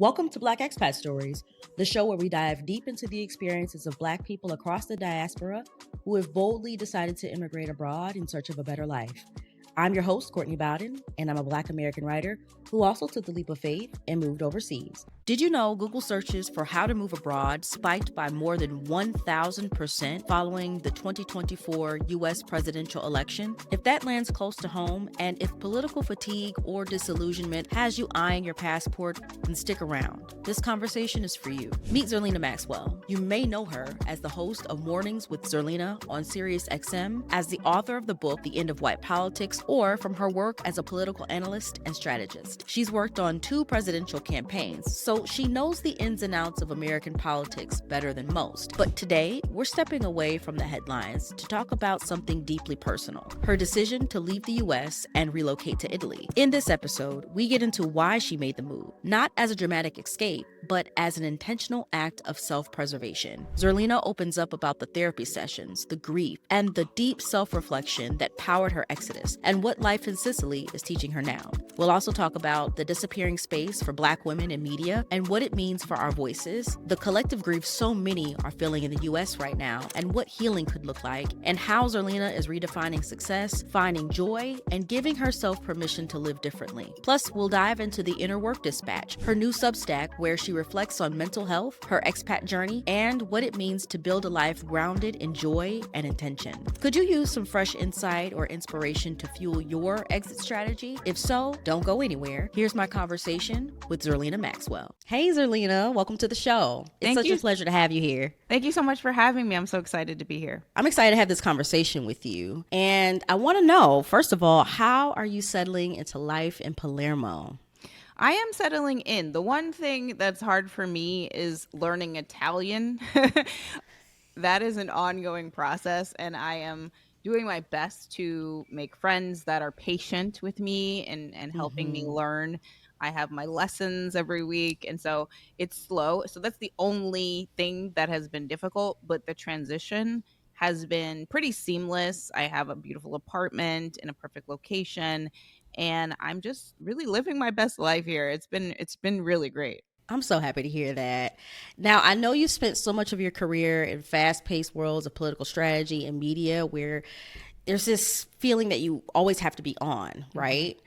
Welcome to Black Expat Stories, the show where we dive deep into the experiences of Black people across the diaspora who have boldly decided to immigrate abroad in search of a better life. I'm your host, Courtney Bowden, and I'm a Black American writer who also took the leap of faith and moved overseas. Did you know Google searches for how to move abroad spiked by more than 1,000% following the 2024 U.S. presidential election? If that lands close to home, and if political fatigue or disillusionment has you eyeing your passport, then stick around. This conversation is for you. Meet Zerlina Maxwell. You may know her as the host of Mornings with Zerlina on SiriusXM, as the author of the book The End of White Politics, or from her work as a political analyst and strategist. She's worked on 2 presidential campaigns, so she knows the ins and outs of American politics better than most. But today, we're stepping away from the headlines to talk about something deeply personal: her decision to leave the U.S. and relocate to Italy. In this episode, we get into why she made the move, not as a dramatic escape, but as an intentional act of self-preservation. Zerlina opens up about the therapy sessions, the grief, and the deep self-reflection that powered her exodus, and what life in Sicily is teaching her now. We'll also talk about the disappearing space for Black women in media and what it means for our voices, the collective grief so many are feeling in the U.S. right now, and what healing could look like, and how Zerlina is redefining success, finding joy, and giving herself permission to live differently. Plus, we'll dive into the Inner Work Dispatch, her new Substack where she reflects on mental health, her expat journey, and what it means to build a life grounded in joy and intention. Could you use some fresh insight or inspiration to fuel your exit strategy? If so, don't go anywhere. Here's my conversation with Zerlina Maxwell. Hey, Zerlina, welcome to the show. It's such a pleasure to have you here. Thank you so much for having me. I'm so excited to be here. I'm excited to have this conversation with you. And I want to know, first of all, how are you settling into life in Palermo? I am settling in. The one thing that's hard for me is learning Italian. That is an ongoing process, and I am doing my best to make friends that are patient with me and helping me learn. I have my lessons every week, and so it's slow. So that's the only thing that has been difficult, but the transition has been pretty seamless. I have a beautiful apartment in a perfect location, and I'm just really living my best life here. It's been really great. I'm so happy to hear that. Now, I know you spent so much of your career in fast-paced worlds of political strategy and media where there's this feeling that you always have to be on, right?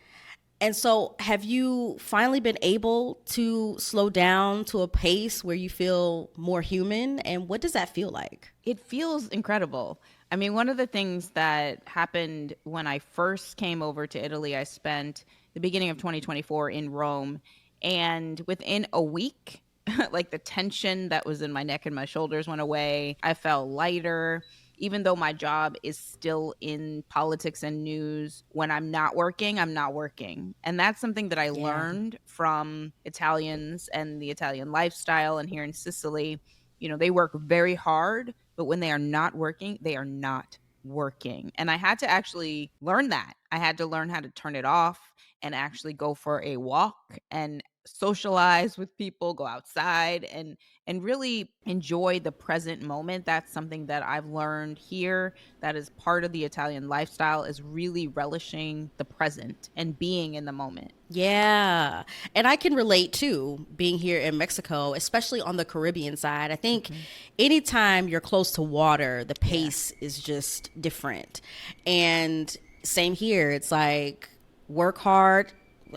And so have you finally been able to slow down to a pace where you feel more human? And what does that feel like? It feels incredible. I mean, one of the things that happened when I first came over to Italy, I spent the beginning of 2024 in Rome. And within a week, like the tension that was in my neck and my shoulders went away. I felt lighter. Even though my job is still in politics and news, when I'm not working, I'm not working. And that's something that I learned from Italians and the Italian lifestyle. And here in Sicily, you know, they work very hard, but when they are not working, they are not working. And I had to actually learn that. I had to learn how to turn it off and actually go for a walk and socialize with people, go outside and really enjoy the present moment. That's something that I've learned here that is part of the Italian lifestyle, is really relishing the present and being in the moment. Yeah. And I can relate to being here in Mexico, especially on the Caribbean side. I think anytime you're close to water, the pace is just different. And same here. It's like work hard,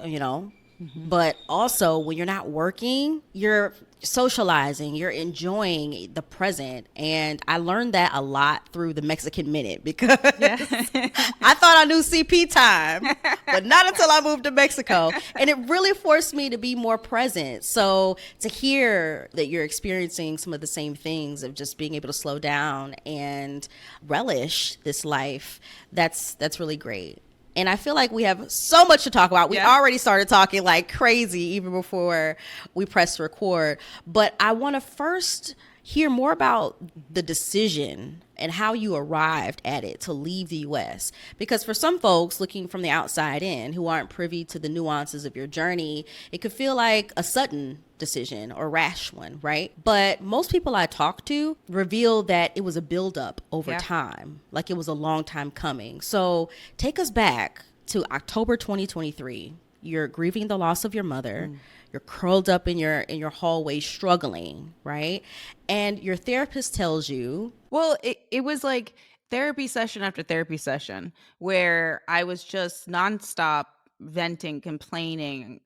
you know, but also when you're not working, you're socializing, you're enjoying the present. And I learned that a lot through the Mexican Minute because I thought I knew CP time, but not until I moved to Mexico. And it really forced me to be more present. So to hear that you're experiencing some of the same things of just being able to slow down and relish this life, that's really great. And I feel like we have so much to talk about. We already started talking like crazy even before we pressed record. But I want to first hear more about the decision and how you arrived at it to leave the U.S. Because for some folks looking from the outside in who aren't privy to the nuances of your journey, it could feel like a sudden decision or rash one, right? But most people I talk to reveal that it was a buildup over time, like it was a long time coming. So take us back to October 2023. you're grieving the loss of your mother. You're curled up in your hallway struggling, right? And your therapist tells you, well, it was like therapy session after therapy session where I was just nonstop venting, complaining,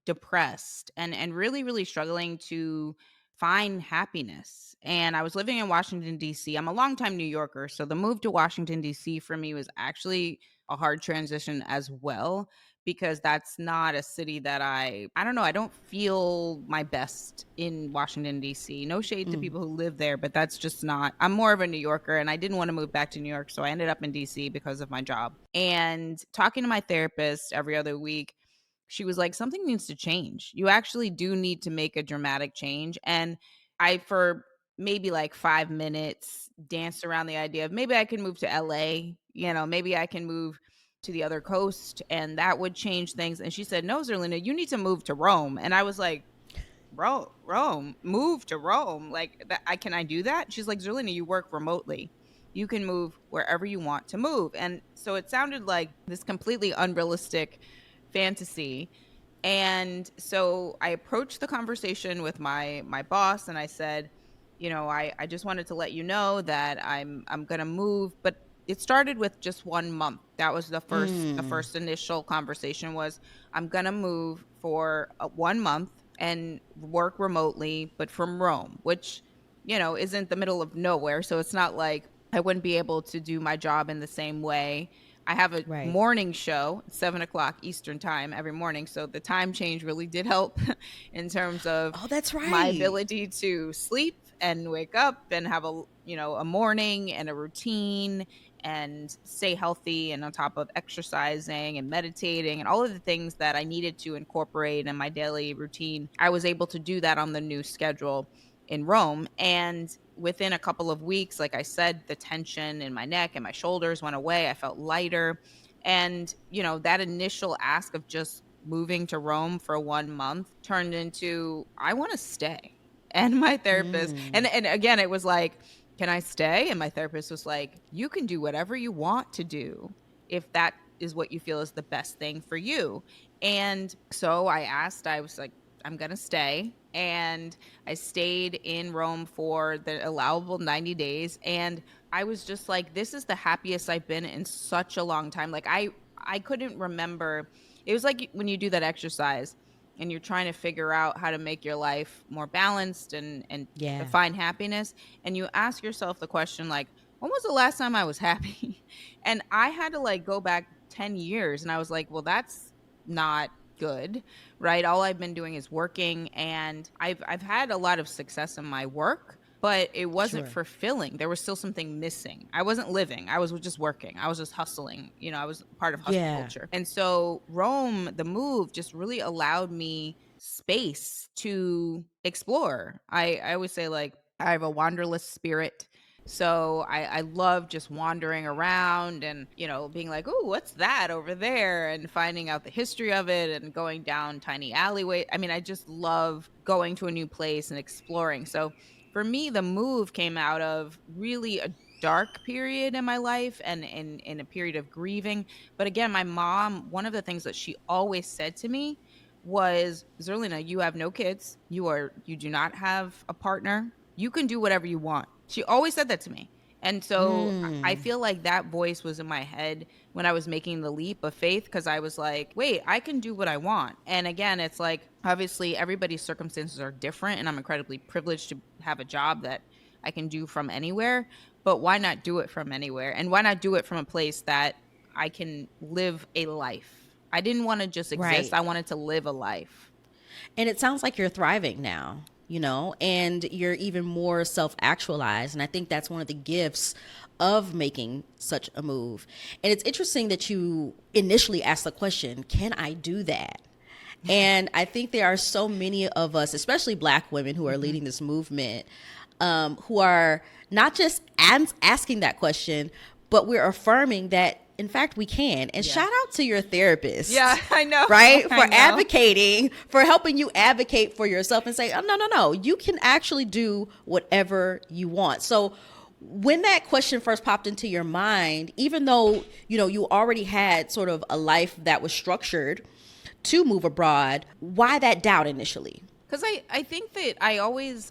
depressed and really, really struggling to find happiness. And I was living in Washington, D.C. I'm a longtime New Yorker. So the move to Washington, D.C. for me was actually a hard transition as well, because that's not a city that I don't know, I don't feel my best in Washington, D.C. No shade to people who live there, but that's just not, I'm more of a New Yorker and I didn't want to move back to New York. So I ended up in D.C. because of my job. And talking to my therapist every other week, she was like, something needs to change. You actually do need to make a dramatic change. And I, for maybe like 5 minutes, danced around the idea of maybe I can move to LA, maybe I can move to the other coast and that would change things. And she said, no, Zerlina, you need to move to Rome. And I was like, Rome, move to Rome. Like, can I do that? She's like, Zerlina, you work remotely. You can move wherever you want to move. And so it sounded like this completely unrealistic fantasy. And so I approached the conversation with my boss and I said, I just wanted to let you know that I'm going to move, but it started with just 1 month. That was the first initial conversation was, I'm going to move for 1 month and work remotely, but from Rome, which, isn't the middle of nowhere. So it's not like I wouldn't be able to do my job in the same way. I have a morning show, 7:00 Eastern time every morning. So the time change really did help in terms of my ability to sleep and wake up and have a morning and a routine and stay healthy and on top of exercising and meditating and all of the things that I needed to incorporate in my daily routine. I was able to do that on the new schedule in Rome. And within a couple of weeks, like I said, the tension in my neck and my shoulders went away. I felt lighter. And, that initial ask of just moving to Rome for 1 month turned into, I want to stay. And my therapist, and again, it was like, can I stay? And my therapist was like, you can do whatever you want to do if that is what you feel is the best thing for you. And so I was like, I'm going to stay. And I stayed in Rome for the allowable 90 days. And I was just like, this is the happiest I've been in such a long time. Like I couldn't remember. It was like when you do that exercise and you're trying to figure out how to make your life more balanced and find happiness. And you ask yourself the question, like, when was the last time I was happy? And I had to go back 10 years. And I was like, well, that's not good, right? All I've been doing is working, and I've had a lot of success in my work, but it wasn't fulfilling. There was still something missing. I wasn't living. I was just working. I was just hustling. I was part of hustle culture. And so Rome, the move, just really allowed me space to explore. I always say, I have a wanderlust spirit. So I love just wandering around and, being like, oh, what's that over there? And finding out the history of it and going down tiny alleyways. I mean, I just love going to a new place and exploring. So for me, the move came out of really a dark period in my life and in a period of grieving. But again, my mom, one of the things that she always said to me was, Zerlina, you have no kids. You do not have a partner. You can do whatever you want. She always said that to me. And so I feel like that voice was in my head when I was making the leap of faith, because I was like, wait, I can do what I want. And again, it's like, obviously everybody's circumstances are different, and I'm incredibly privileged to have a job that I can do from anywhere. But why not do it from anywhere? And why not do it from a place that I can live a life? I didn't want to just exist. I wanted to live a life. And it sounds like you're thriving now, and you're even more self-actualized. And I think that's one of the gifts of making such a move. And it's interesting that you initially asked the question, can I do that? And I think there are so many of us, especially Black women who are leading this movement, who are not just asking that question, but we're affirming that, in fact, we can. And shout out to your therapist. Yeah, I know. Right? For advocating, for helping you advocate for yourself and say, oh, no. You can actually do whatever you want. So when that question first popped into your mind, even though, you already had sort of a life that was structured to move abroad. Why that doubt initially? Because I think that I'm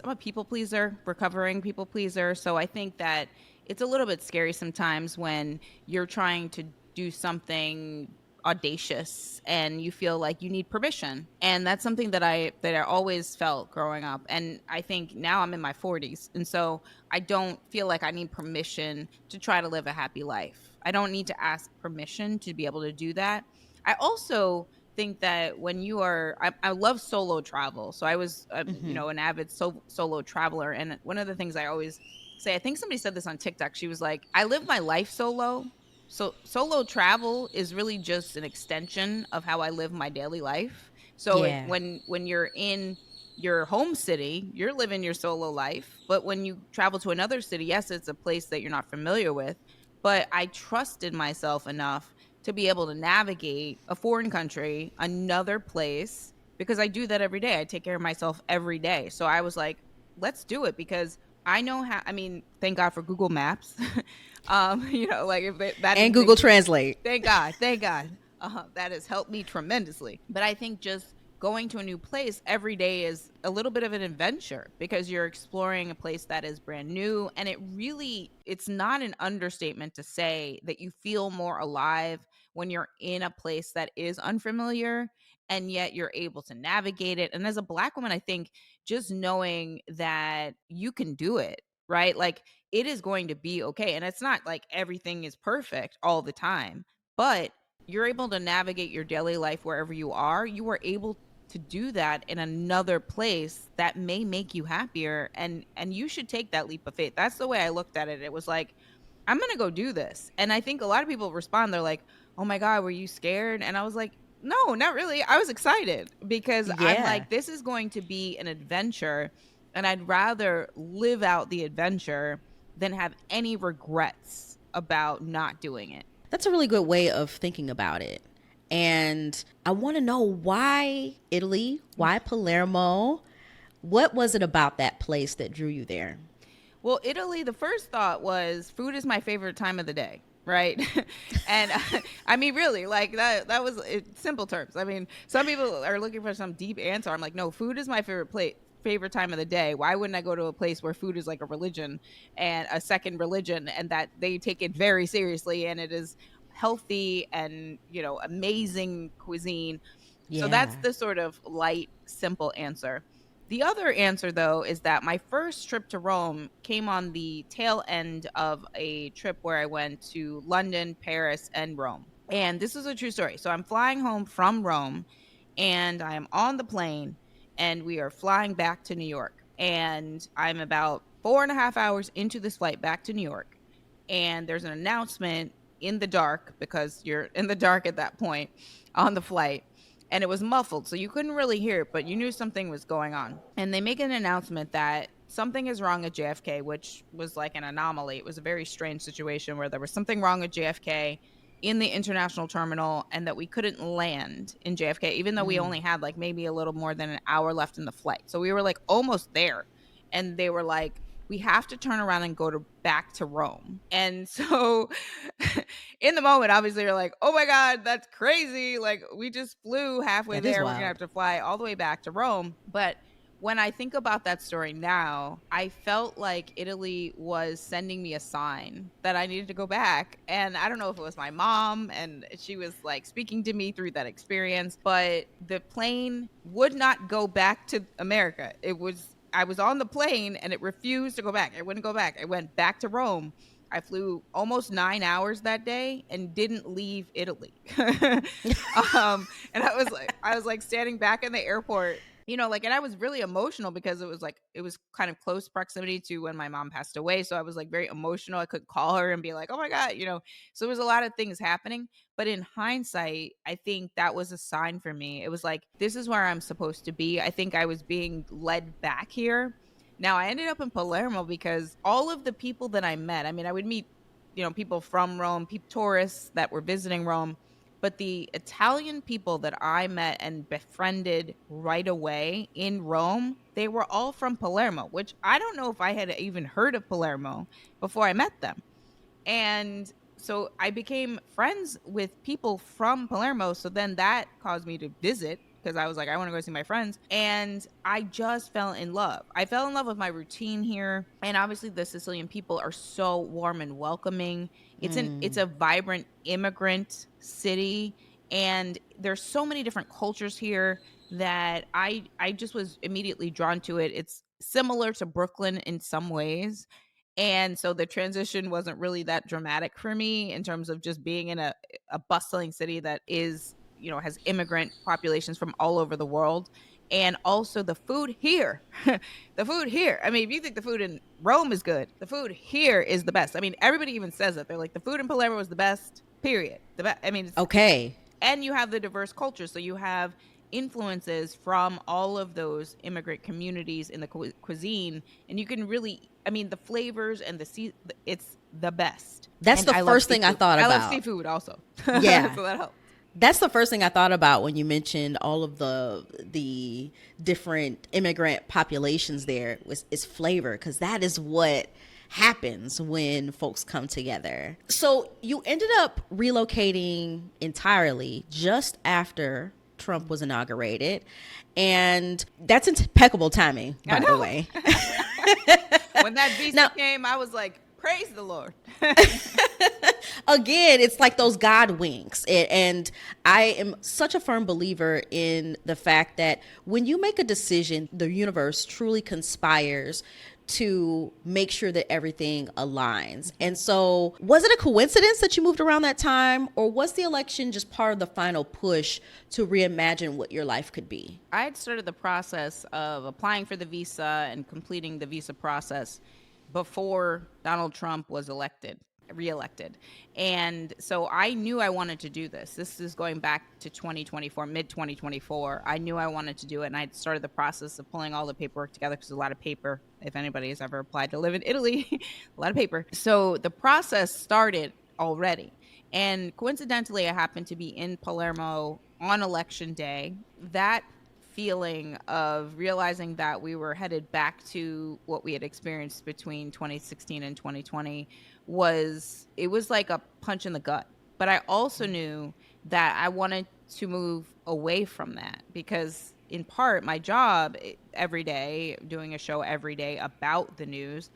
a people pleaser, recovering people pleaser. So I think that it's a little bit scary sometimes when you're trying to do something audacious and you feel like you need permission. And that's something that I always felt growing up. And I think now I'm in my 40s. And so I don't feel like I need permission to try to live a happy life. I don't need to ask permission to be able to do that. I also think that when you are, I love solo travel. So I was, an avid solo traveler. And one of the things I always say, I think somebody said this on TikTok. She was like, I live my life solo. So solo travel is really just an extension of how I live my daily life. So Yeah. when you're in your home city, you're living your solo life. But when you travel to another city, yes, it's a place that you're not familiar with. But I trusted myself enough to be able to navigate a foreign country, another place, because I do that every day. I take care of myself every day. So I was like, let's do it because I know how. I mean, thank God for Google Maps. Like if that And didn't Google Translate. thank God, thank God. That has helped me tremendously. But I think just going to a new place every day is a little bit of an adventure because you're exploring a place that is brand new. And it's not an understatement to say that you feel more alive when you're in a place that is unfamiliar and yet you're able to navigate it. And as a Black woman, I think just knowing that you can do it, right? Like it is going to be okay. And it's not like everything is perfect all the time, but you're able to navigate your daily life wherever you are. You are able to do that in another place that may make you happier, and you should take that leap of faith. That's the way I looked at it. It was like, I'm going to go do this. And I think a lot of people respond, they're like, "Oh my God, were you scared?" And I was like, "No, not really. I was excited because I'm Yeah. like, this is going to be an adventure, and I'd rather live out the adventure than have any regrets about not doing it." That's a really good way of thinking about it. And I want to know, why Italy? Why Palermo? What was it about that place that drew you there? Well, Italy, the first thought was food is my favorite time of the day, right? And I mean, really, like that was simple terms. I mean, some people are looking for some deep answer. I'm like, no, food is my favorite time of the day. Why wouldn't I go to a place where food is like a religion and a second religion, and that they take it very seriously and it is healthy and, amazing cuisine. So that's Yeah. the sort of light, simple answer. The other answer, though, is that my first trip to Rome came on the tail end of a trip where I went to London, Paris, and Rome. And this is a true story. So I'm flying home from Rome and I'm on the plane and we are flying back to New York. And I'm about 4.5 hours into this flight back to New York. And there's an announcement in the dark, because you're in the dark at that point on the flight, and it was muffled, so you couldn't really hear it, but you knew something was going on. And they make an announcement that something is wrong at JFK, which was like an anomaly. It was a very strange situation where there was something wrong at JFK in the international terminal, and that we couldn't land in JFK, even though we only had like maybe a little more than an hour left in the flight. So we were like almost there. And they were like, we have to turn around and go back to Rome. And so in the moment, obviously, you're like, oh my God, that's crazy. Like, we just flew halfway That is there. We're going to wild. have to fly all the way back to Rome. But when I think about that story now, I felt like Italy was sending me a sign that I needed to go back. And I don't know if it was my mom and she was like speaking to me through that experience, but the plane would not go back to America. I was on the plane and it refused to go back. It wouldn't go back. It went back to Rome. I flew almost 9 hours that day and didn't leave Italy. And I was like standing back in the airport, and I was really emotional because it was kind of close proximity to when my mom passed away. So I was like very emotional. I could call her and be like, oh my God, so there was a lot of things happening. But in hindsight, I think that was a sign for me. It was like, this is where I'm supposed to be. I think I was being led back here. Now, I ended up in Palermo because all of the people that I met, I mean, I would meet, people from Rome, tourists that were visiting Rome, but the Italian people that I met and befriended right away in Rome, they were all from Palermo, which I don't know if I had even heard of Palermo before I met them. And So I became friends with people from Palermo. So then that caused me to visit because I was like, I want to go see my friends. And I just fell in love. I fell in love with my routine here. And obviously the Sicilian people are so warm and welcoming. It's a vibrant immigrant city. And there's so many different cultures here that I just was immediately drawn to it. It's similar to Brooklyn in some ways, and so the transition wasn't really that dramatic for me in terms of just being in a bustling city that is, has immigrant populations from all over the world. And also the food here. The food here. I mean, if you think the food in Rome is good, the food here is the best. I mean, everybody even says it. They're like, the food in Palermo is the best, period. The best. I mean, Okay. And you have the diverse culture. So you have influences from all of those immigrant communities in the cuisine, and you can really, I mean, the flavors and it's the best. That's And the I love first thing I seafood. thought I love about. seafood also. Yeah. So that helps. That's the first thing I thought about when you mentioned all of the different immigrant populations there is flavor, because that is what happens when folks come together. So you ended up relocating entirely just after Trump was inaugurated, and that's impeccable timing, by the way. When that visa came, I was like, praise the Lord. Again, it's like those God winks. And I am such a firm believer in the fact that when you make a decision, the universe truly conspires to make sure that everything aligns. And so, was it a coincidence that you moved around that time, or was the election just part of the final push to reimagine what your life could be? I had started the process of applying for the visa and completing the visa process before Donald Trump was reelected. And so I knew I wanted to do this. This is going back to 2024, mid 2024. I knew I wanted to do it, and I started the process of pulling all the paperwork together, because there's a lot of paper. If anybody has ever applied to live in Italy, a lot of paper. So the process started already. And coincidentally, I happened to be in Palermo on election day. That feeling of realizing that we were headed back to what we had experienced between 2016 and 2020 was like a punch in the gut. But I also knew that I wanted to move away from that, because in part my job every day, doing a show every day about the news,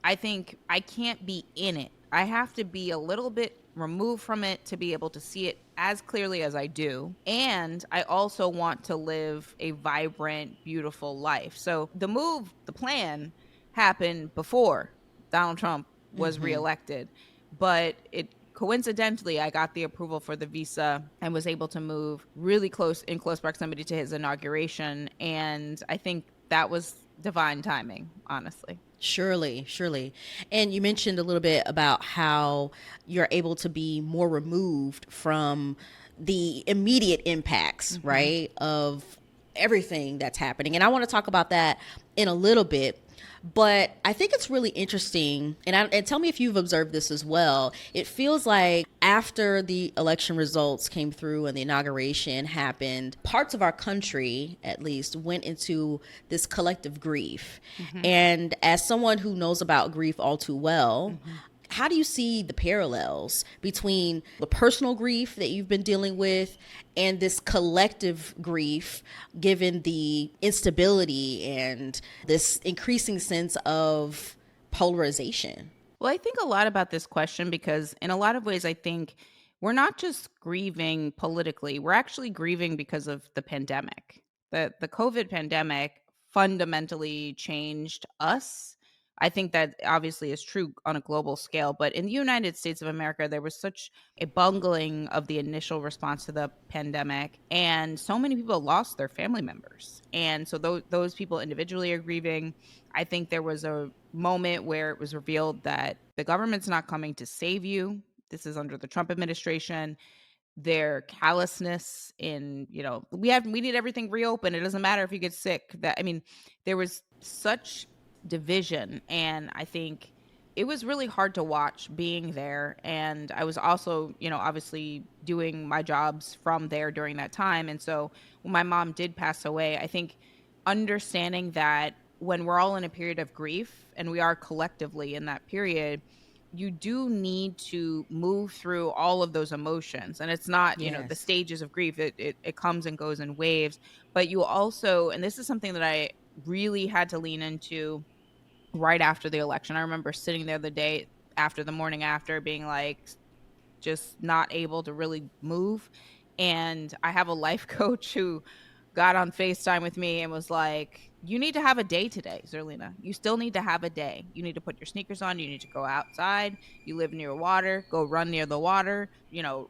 I think I can't be in it. I have to be a little bit removed from it to be able to see it as clearly as I do. And I also want to live a vibrant, beautiful life. So the plan happened before Donald Trump was reelected. But coincidentally, I got the approval for the visa and was able to move really close proximity to his inauguration. And I think that was divine timing, honestly. Surely. And you mentioned a little bit about how you're able to be more removed from the immediate impacts, right, of everything that's happening. And I want to talk about that in a little bit. But I think it's really interesting, and tell me if you've observed this as well. It feels like after the election results came through and the inauguration happened, parts of our country, at least, went into this collective grief. And as someone who knows about grief all too well, how do you see the parallels between the personal grief that you've been dealing with and this collective grief, given the instability and this increasing sense of polarization? Well, I think a lot about this question, because in a lot of ways, I think we're not just grieving politically, we're actually grieving because of the pandemic. The COVID pandemic fundamentally changed us. I think that obviously is true on a global scale, but in the United States of America, there was such a bungling of the initial response to the pandemic, and so many people lost their family members. And so those people individually are grieving. I think there was a moment where it was revealed that the government's not coming to save you. This is under the Trump administration. Their callousness in, we need everything reopened. It doesn't matter if you get sick. There was such division, and I think it was really hard to watch being there. And I was also, obviously doing my jobs from there during that time. And so when my mom did pass away, I think understanding that when we're all in a period of grief, and we are collectively in that period, you do need to move through all of those emotions. And it's not, the Yes. stages of grief. It comes and goes in waves. But you also, and this is something that I really had to lean into right after the election. I remember sitting there the day after, the morning after, being like, just not able to really move. And I have a life coach who got on FaceTime with me and was like, you need to have a day today, Zerlina. You still need to have a day. You need to put your sneakers on. You need to go outside. You live near water. Go run near the water,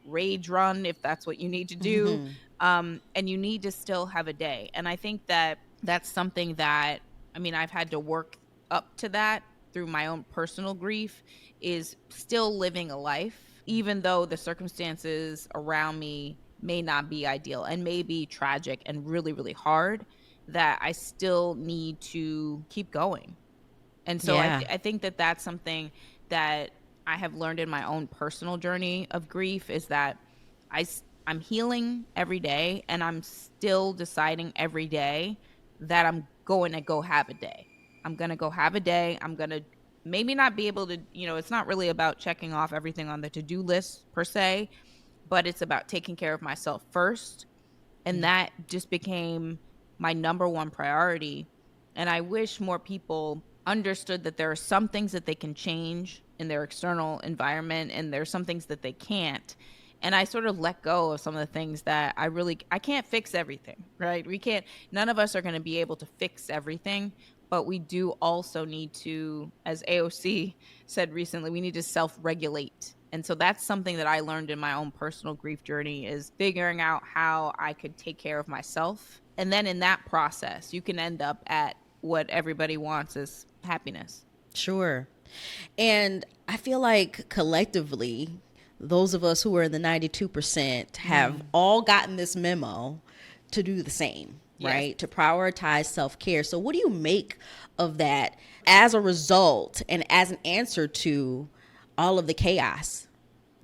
rage run if that's what you need to do. And you need to still have a day. And I think that that's something that, I've had to work up to that through my own personal grief, is still living a life, even though the circumstances around me may not be ideal and may be tragic and really, really hard, that I still need to keep going. And so Yeah. I think that that's something that I have learned in my own personal journey of grief, is that I'm healing every day, and I'm still deciding every day that I'm going to go have a day. I'm going to go have a day. I'm going to maybe not be able to, it's not really about checking off everything on the to-do list per se, but it's about taking care of myself first. And that just became my number one priority. And I wish more people understood that there are some things that they can change in their external environment, and there are some things that they can't. And I sort of let go of some of the things that I can't fix everything, right? None of us are going to be able to fix everything, but we do also need to, as AOC said recently, we need to self-regulate. And so that's something that I learned in my own personal grief journey, is figuring out how I could take care of myself. And then in that process, you can end up at what everybody wants, is happiness. Sure. And I feel like collectively, those of us who are in the 92% have all gotten this memo to do the same, right? Yes. To prioritize self-care. So what do you make of that as a result and as an answer to all of the chaos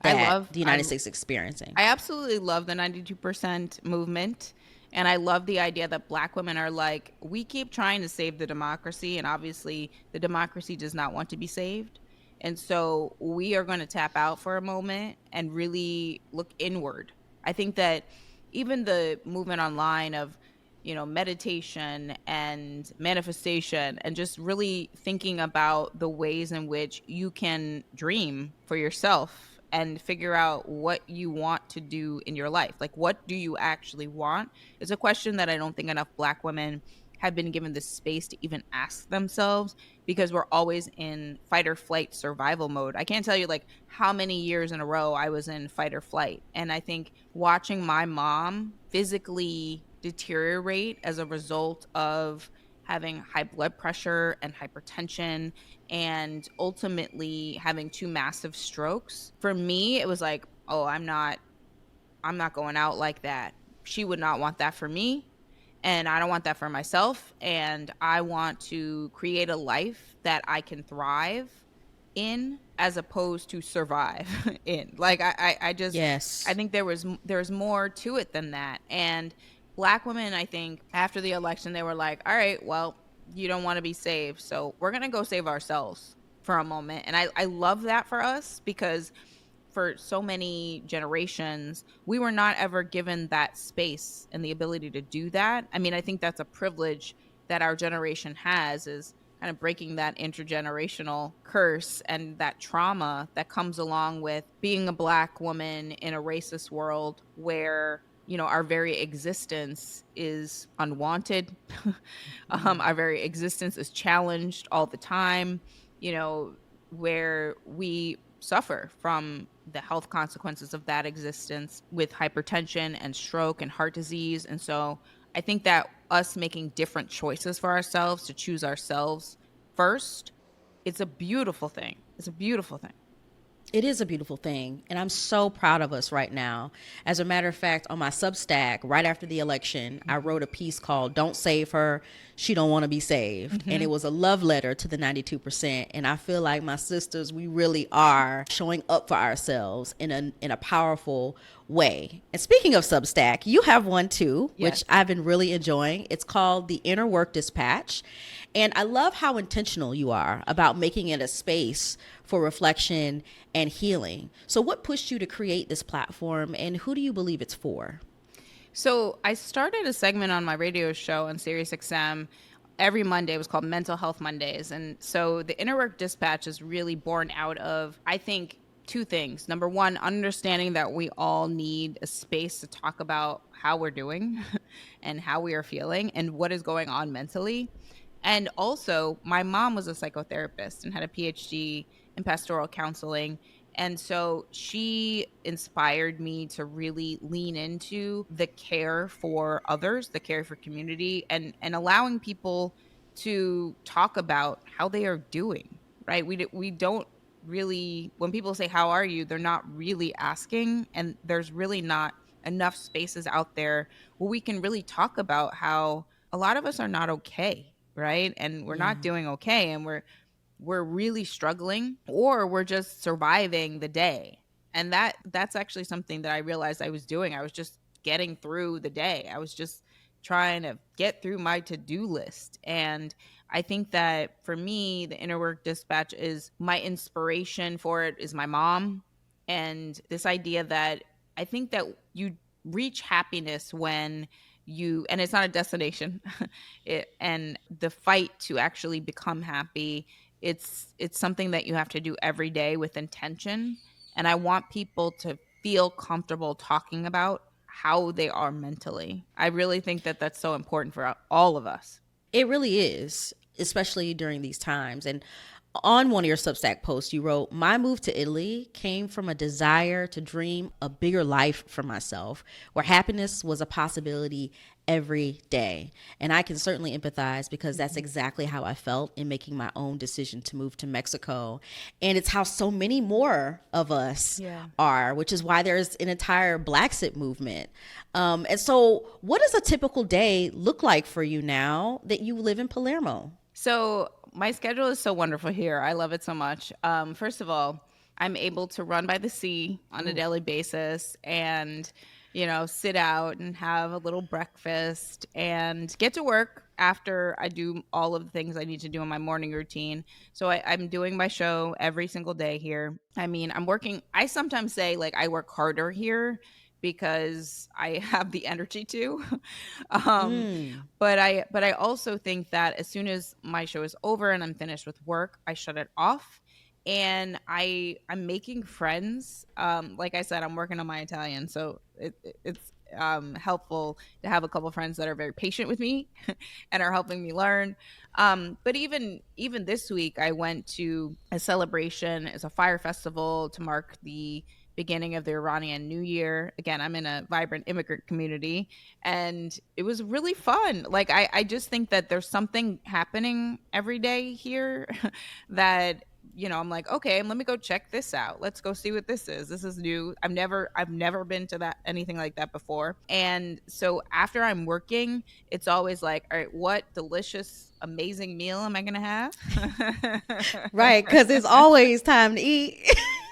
that the United States is experiencing? I absolutely love the 92% movement. And I love the idea that Black women are like, we keep trying to save the democracy, and obviously the democracy does not want to be saved. And so we are going to tap out for a moment and really look inward. I think that even the movement online of, meditation and manifestation, and just really thinking about the ways in which you can dream for yourself and figure out what you want to do in your life. Like, what do you actually want? Is a question that I don't think enough Black women have been given the space to even ask themselves, because we're always in fight or flight survival mode. I can't tell you like how many years in a row I was in fight or flight. And I think watching my mom physically deteriorate as a result of having high blood pressure and hypertension, and ultimately having 2 massive strokes, for me it was like, oh, I'm not going out like that. She would not want that for me, and I don't want that for myself. And I want to create a life that I can thrive in, as opposed to survive in. Like, I just, Yes. I think there's more to it than that. And Black women, I think after the election, they were like, all right, well, you don't want to be saved, so we're going to go save ourselves for a moment. And I love that for us, because for so many generations, we were not ever given that space and the ability to do that. I think that's a privilege that our generation has, is kind of breaking that intergenerational curse and that trauma that comes along with being a Black woman in a racist world where, our very existence is unwanted. Our very existence is challenged all the time, where we suffer from the health consequences of that existence with hypertension and stroke and heart disease. And so I think that us making different choices for ourselves, to choose ourselves first, it's a beautiful thing. It's a beautiful thing. It is a beautiful thing, and I'm so proud of us right now. As a matter of fact, on my Substack, right after the election, I wrote a piece called "Don't Save Her, She Don't Want to Be Saved," and it was a love letter to the 92%. And I feel like, my sisters, we really are showing up for ourselves in a powerful way. And speaking of Substack, you have one too, Yes. which I've been really enjoying. It's called the Inner Work Dispatch. And I love how intentional you are about making it a space for reflection and healing. So, what pushed you to create this platform, and who do you believe it's for? So I started a segment on my radio show on SiriusXM every Monday. It was called Mental Health Mondays. And so the Inner Work Dispatch is really born out of, I think, two things. Number one, understanding that we all need a space to talk about how we're doing and how we are feeling and what is going on mentally. And also, my mom was a psychotherapist and had a PhD in pastoral counseling. And so she inspired me to really lean into the care for others, the care for community, and allowing people to talk about how they are doing, right? We don't really, when people say, "How are you?" they're not really asking. And there's really not enough spaces out there where we can really talk about how a lot of us are not okay, right? And we're Yeah. not doing okay. And we're really struggling, or we're just surviving the day. And that's actually something that I realized I was doing. I was just getting through the day. I was just trying to get through my to-do list. And I think that for me, the Inner Work Dispatch is my inspiration for it is my mom. And this idea that I think that you reach happiness when you, and it's not a destination, and the fight to actually become happy, it's something that you have to do every day with intention. And I want people to feel comfortable talking about how they are mentally. I really think that that's so important for all of us. It really is, especially during these times. And on one of your Substack posts, you wrote, "My move to Italy came from a desire to dream a bigger life for myself, where happiness was a possibility every day." And I can certainly empathize because that's exactly how I felt in making my own decision to move to Mexico. And it's how so many more of us are, which is why there's an entire Blaxit movement. And so, what does a typical day look like for you now that you live in Palermo? So my schedule is so wonderful here. I love it so much. First of all, I'm able to run by the sea on a daily basis and, sit out and have a little breakfast and get to work after I do all of the things I need to do in my morning routine. So I'm doing my show every single day here. I mean, I'm working, I sometimes say like I work harder here because I have the energy to. um, but I also think that as soon as my show is over and I'm finished with work, I shut it off. And I'm making friends. Like I said, I'm working on my Italian, so it's helpful to have a couple friends that are very patient with me and are helping me learn. But even this week, I went to a celebration. It's a fire festival to mark the beginning of the Iranian New Year. Again, I'm in a vibrant immigrant community, and it was really fun. Like I just think that there's something happening every day here that I'm like, okay, let me go check this out. Let's go see what this is. This is new. I've never been to that anything like that before. And so after I'm working, it's always like, all right, what delicious, amazing meal am I gonna have? Right, because it's always time to eat.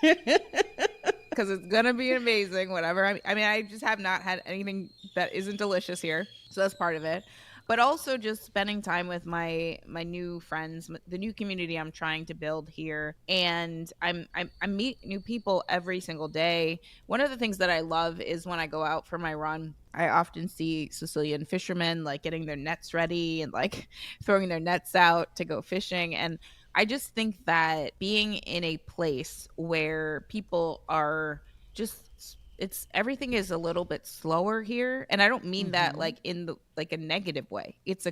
Because it's gonna be amazing. Whatever. I mean, I just have not had anything that isn't delicious here, so that's part of it. But also just spending time with my new friends, the new community I'm trying to build here, and I meet new people every single day. One of the things that I love is when I go out for my run, I often see Sicilian fishermen like getting their nets ready and like throwing their nets out to go fishing. And I just think that being in a place where people are just, it's everything is a little bit slower here, and I don't mean that like in the like a negative way. It's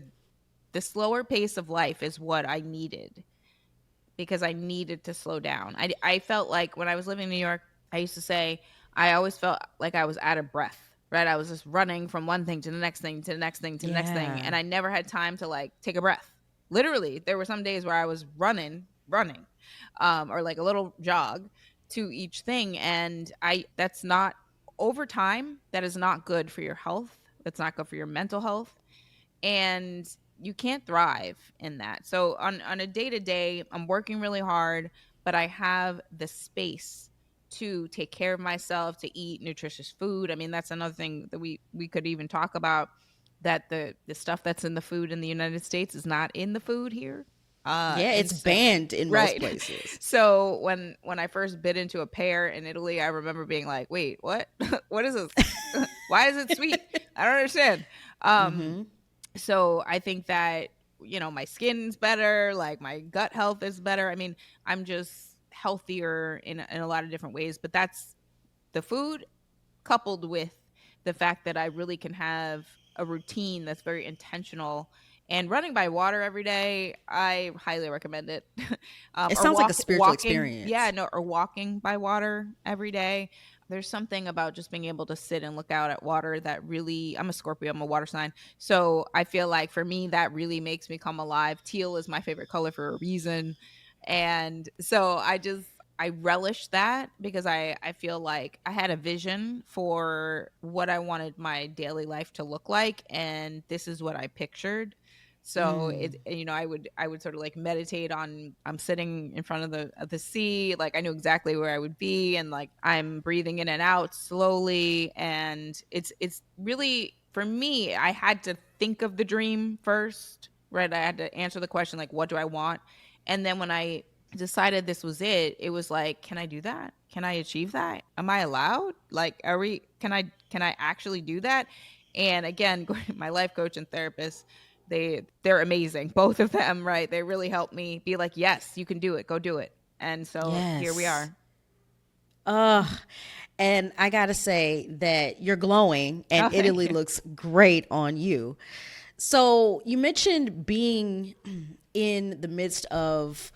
the slower pace of life is what I needed, because I needed to slow down. I felt like when I was living in New York, I used to say I always felt like I was out of breath. Right, I was just running from one thing to the next thing to the next thing to the next thing, and I never had time to like take a breath. Literally, there were some days where I was running, or like a little jog to each thing, and that's not, over time, that is not good for your health. That's not good for your mental health, and you can't thrive in that. So on a day to day, I'm working really hard, but I have the space to take care of myself, to eat nutritious food. I mean, that's another thing that we could even talk about, that the stuff that's in the food in the United States is not in the food here. Yeah, And it's so banned in most right. places. So when I first bit into a pear in Italy, I remember being like, wait, what? What is this? Why is it sweet? I don't understand. Mm-hmm. So I think that, you know, my skin's better, like my gut health is better. I mean, I'm just healthier in a lot of different ways, but that's the food coupled with the fact that I really can have a routine that's very intentional. And running by water every day, I highly recommend it. It Or sounds like a spiritual walking, yeah, experience. no, or walking by water every day. There's something about just being able to sit and look out at water that really, I'm a Scorpio, I'm a water sign. So I feel like for me, that really makes me come alive. Teal is my favorite color for a reason. And so I relish that because I feel like I had a vision for what I wanted my daily life to look like, and this is what I pictured. So Mm. you know, I would sort of like meditate on, I'm sitting in front of the sea, like I knew exactly where I would be, and like I'm breathing in and out slowly, and it's really, for me, I had to think of the dream first, right? I had to answer the question, like, what do I want? And then when I decided this was it, it was like, can I do that? Can I achieve that? Am I allowed? Like, can I actually do that? And again, my life coach and therapist, they're amazing. Both of them, right? They really helped me be like, yes, you can do it. Go do it. And so here we Yes. are. Ugh. And I gotta say that you're glowing and Oh, thank Italy you. looks great on you. So you mentioned being in the midst of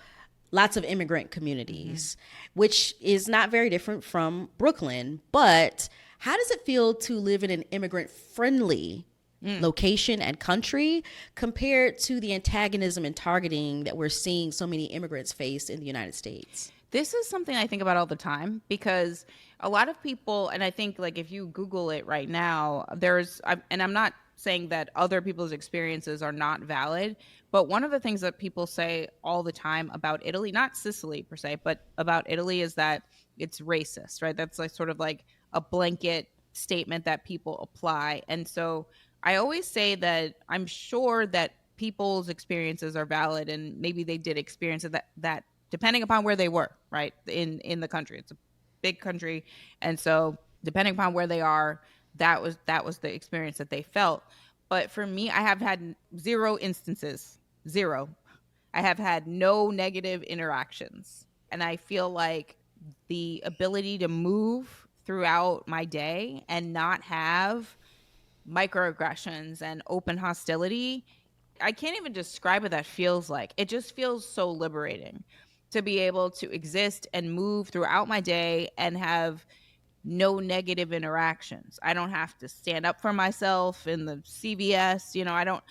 lots of immigrant Mm-hmm. communities, which is not very different from Brooklyn. But how does it feel to live in an immigrant friendly Mm. location and country compared to the antagonism and targeting that we're seeing so many immigrants face in the United States? This is something I think about all the time because a lot of people, and I think like if you Google it right now, and I'm not saying that other people's experiences are not valid, but one of the things that people say all the time about Italy, not Sicily per se, but about Italy, is that it's racist, right? That's like sort of like a blanket statement that people apply. And so I always say that I'm sure that people's experiences are valid, and maybe they did experience that depending upon where they were, right, in the country. It's a big country, and so depending upon where they are, that was the experience that they felt. But for me, I have had zero instances, zero. I have had no negative interactions, and I feel like the ability to move throughout my day and not have microaggressions and open hostility, I can't even describe what that feels like. It just feels so liberating to be able to exist and move throughout my day and have no negative interactions. I don't have to stand up for myself in the CVS, you know, I don't,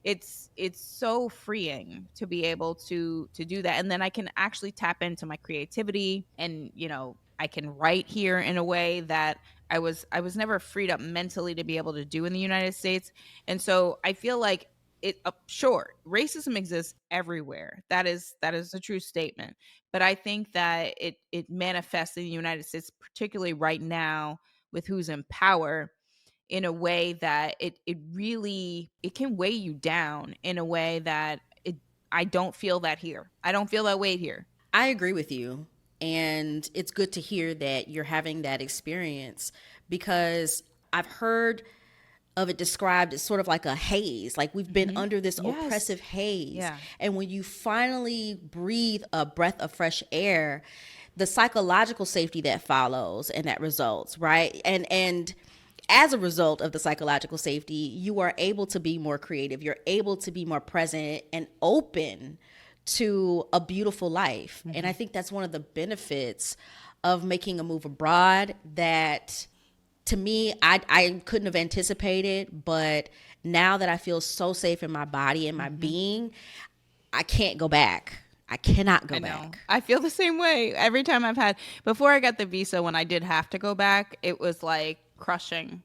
it's so freeing to be able to do that, and then I can actually tap into my creativity, and you know, I can write here in a way that I was never freed up mentally to be able to do in the United States. And so I feel like sure, racism exists everywhere, that is a true statement, but I think that it manifests in the United States, particularly right now with who's in power, in a way that it really, it can weigh you down in a way that I don't feel that here. I don't feel that weight here. I agree with you. And it's good to hear that you're having that experience because I've heard of it described as sort of like a haze. Like we've been Hmm. under this Yes. oppressive haze. Yeah. And when you finally breathe a breath of fresh air, the psychological safety that follows and that results, right? And as a result of the psychological safety, you are able to be more creative. You're able to be more present and open to a beautiful life. And Hmm. I think that's one of the benefits of making a move abroad that to me, I couldn't have anticipated, but now that I feel so safe in my body and my Hmm. being, I can't go back. I cannot I go know. back. I feel the same way every time I've had, before I got the visa, when I did have to go back, it was like crushing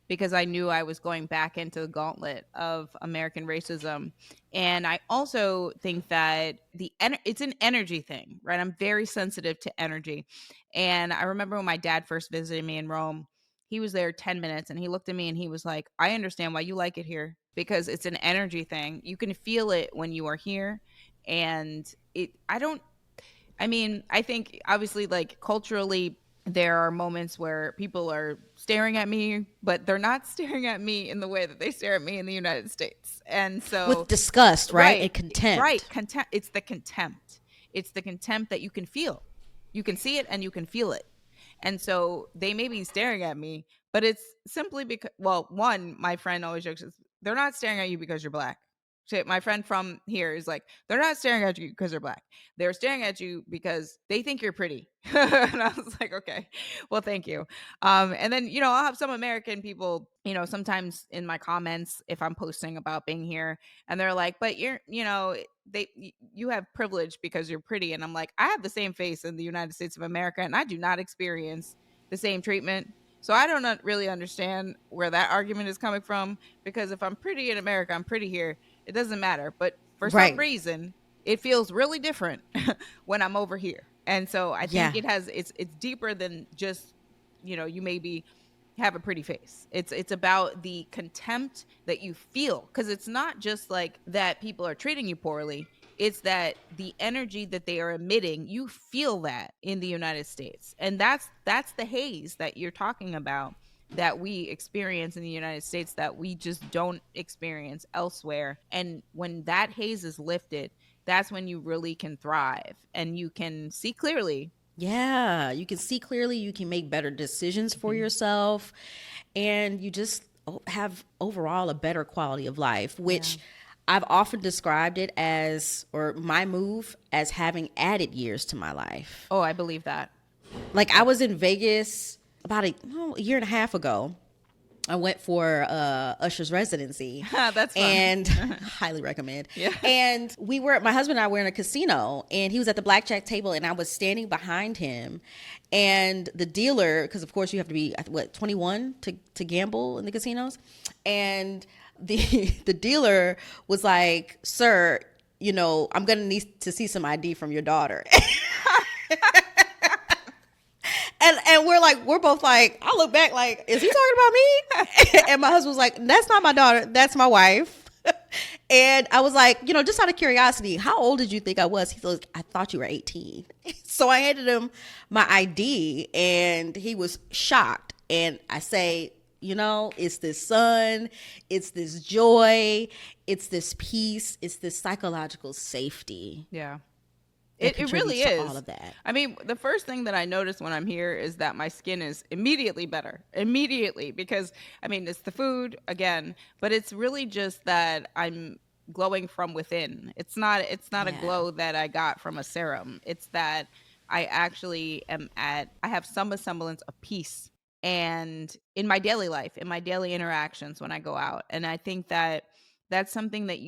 because I knew I was going back into the gauntlet of American racism. And I also think that it's an energy thing, right? I'm very sensitive to energy. And I remember when my dad first visited me in Rome, he was there 10 minutes and he looked at me and he was like, I understand why you like it here, because it's an energy thing. You can feel it when you are here. And I think obviously, like, culturally, there are moments where people are staring at me, but they're not staring at me in the way that they stare at me in the United States. And so, With disgust, right? And right, contempt. contempt. It's the contempt. It's the contempt that you can feel. You can see it and you can feel it. And so they may be staring at me, but it's simply because, well, one, my friend always jokes, they're not staring at you because you're Black. So my friend from here is like, they're not staring at you because they're Black. They're staring at you because they think you're pretty. And I was like, okay, well, thank you. And then, I'll have some American people, sometimes in my comments, if I'm posting about being here, and they're like, but you have privilege because you're pretty. And I'm like, I have the same face in the United States of America, and I do not experience the same treatment. So I don't really understand where that argument is coming from, because if I'm pretty in America, I'm pretty here. It doesn't matter. But for some reason, it feels really different when I'm over here. And so I think it's deeper than just, you maybe have a pretty face. It's about the contempt that you feel, because it's not just like that people are treating you poorly. It's that the energy that they are emitting, you feel that in the United States. And that's the haze that you're talking about, that we experience in the United States, that we just don't experience elsewhere. And when that haze is lifted, that's when you really can thrive and you can see clearly. Yeah, you can see clearly, you can make better decisions for yourself, and you just have overall a better quality of life, which I've often described it as, or my move, as having added years to my life. Oh, I believe that. Like, I was in Vegas about a year and a half ago. I went for Usher's residency. That's fun. And highly recommend. Yeah. And my husband and I were in a casino, and he was at the blackjack table, and I was standing behind him. And the dealer, because of course you have to be 21 to gamble in the casinos, and the dealer was like, "Sir, I'm gonna need to see some ID from your daughter." And we're both like, I look back like, is he talking about me? And my husband was like, that's not my daughter, that's my wife. And I was like, just out of curiosity, how old did you think I was? He said, I thought you were 18. So I handed him my ID, and he was shocked. And I say, it's this sun, it's this joy, it's this peace, it's this psychological safety. Yeah. It really is. All of that. I mean, the first thing that I notice when I'm here is that my skin is immediately better. Immediately. Because, it's the food, again, but it's really just that I'm glowing from within. It's not a glow that I got from a serum. It's that I actually I have some semblance of peace, and in my daily life, in my daily interactions when I go out. And I think that that's something that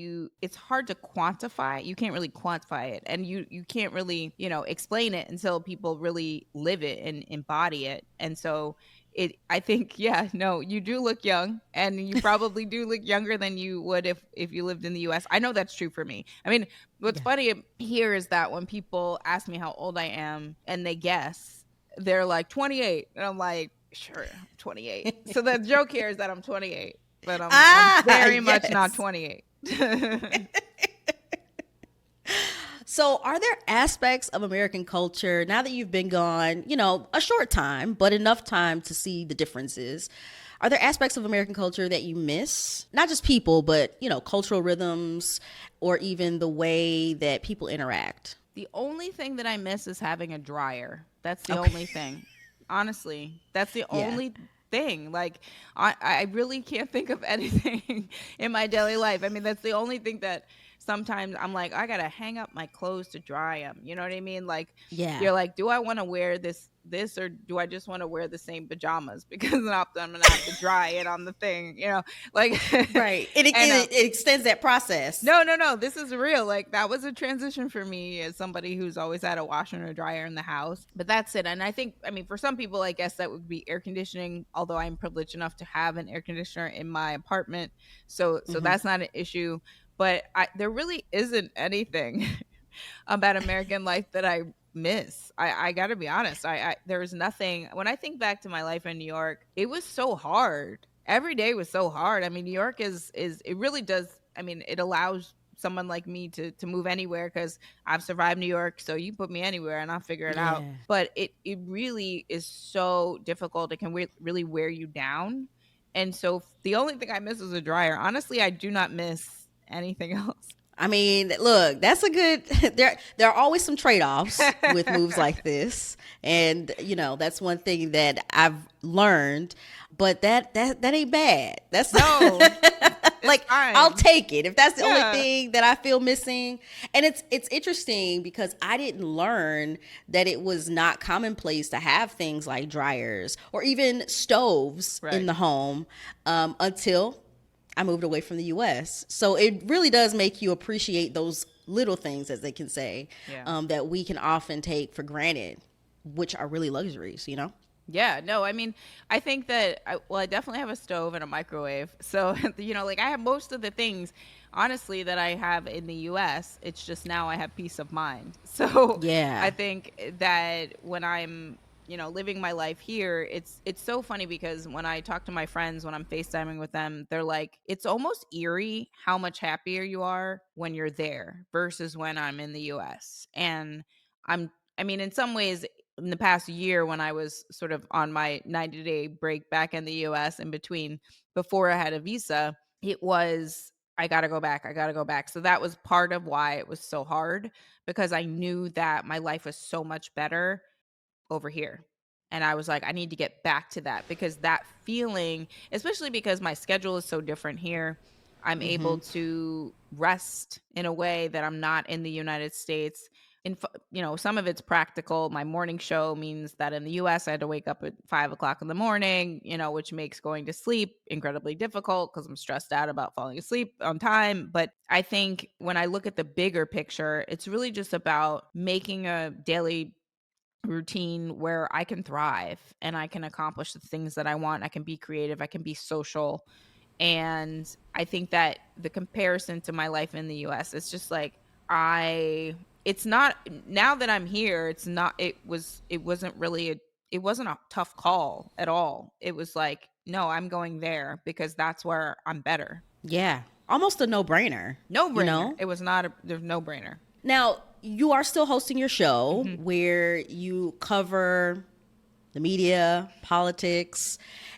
it's hard to quantify. You can't really quantify it, and you can't really, explain it until people really live it and embody it. And so I think, you do look young, and you probably do look younger than you would if you lived in the US. I know that's true for me. What's funny here is that when people ask me how old I am and they guess, they're like 28. And I'm like, sure, 28. So the joke here is that I'm 28. But I'm very much not 28. So are there aspects of American culture, now that you've been gone, a short time, but enough time to see the differences? Are there aspects of American culture that you miss? Not just people, but, cultural rhythms, or even the way that people interact? The only thing that I miss is having a dryer. That's the only thing. Honestly, that's the only thing. Like, I really can't think of anything in my daily life. That's the only thing that sometimes I'm like, I gotta hang up my clothes to dry them. You know what I mean? Like, you're like, do I want to wear this this, or do I just want to wear the same pajamas because then I'm gonna have to dry it on the thing, like Right. It extends that process. No. This is real. Like, that was a transition for me as somebody who's always had a washer and a dryer in the house. But that's it. And I think, for some people, I guess that would be air conditioning, although I'm privileged enough to have an air conditioner in my apartment. So that's not an issue. But there really isn't anything about American life that I miss. I gotta be honest. There's nothing. When I think back to my life in New York, it was so hard. Every day was so hard. New York is it really does. It allows someone like me to move anywhere because I've survived New York. So you put me anywhere and I'll figure it out. But it really is so difficult. It can really wear you down. And so the only thing I miss is a dryer. Honestly, I do not miss anything else. Look, that's a good, there are always some trade-offs with moves like this. And, that's one thing that I've learned, but that ain't bad. That's no, like, fine. I'll take it if that's the only thing that I feel missing. And it's interesting because I didn't learn that it was not commonplace to have things like dryers or even stoves in the home until I moved away from the U.S. So it really does make you appreciate those little things, as they can say, that we can often take for granted, which are really luxuries, Yeah, no, I think that, I definitely have a stove and a microwave. So, I have most of the things, honestly, that I have in the U.S. It's just now I have peace of mind. So I think that when I'm living my life here, it's so funny because when I talk to my friends, when I'm FaceTiming with them, they're like, it's almost eerie how much happier you are when you're there versus when I'm in the US. And in some ways, in the past year, when I was sort of on my 90-day break back in the US in between, before I had a visa, it was, I got to go back. So that was part of why it was so hard, because I knew that my life was so much better over here. And I was like, I need to get back to that, because that feeling, especially because my schedule is so different here, I'm able to rest in a way that I'm not in the United States. And, some of it's practical. My morning show means that in the US, I had to wake up at 5:00 in the morning, which makes going to sleep incredibly difficult because I'm stressed out about falling asleep on time. But I think when I look at the bigger picture, it's really just about making a daily routine where I can thrive and I can accomplish the things that I want. I can be creative. I can be social. And I think that the comparison to my life in the US, it's just like, it's not, now that I'm here, it wasn't a tough call at all. It was like, no, I'm going there because that's where I'm better. Yeah. Almost a no-brainer. No-brainer. It was not there's no-brainer. Now, you are still hosting your show where you cover the media, politics.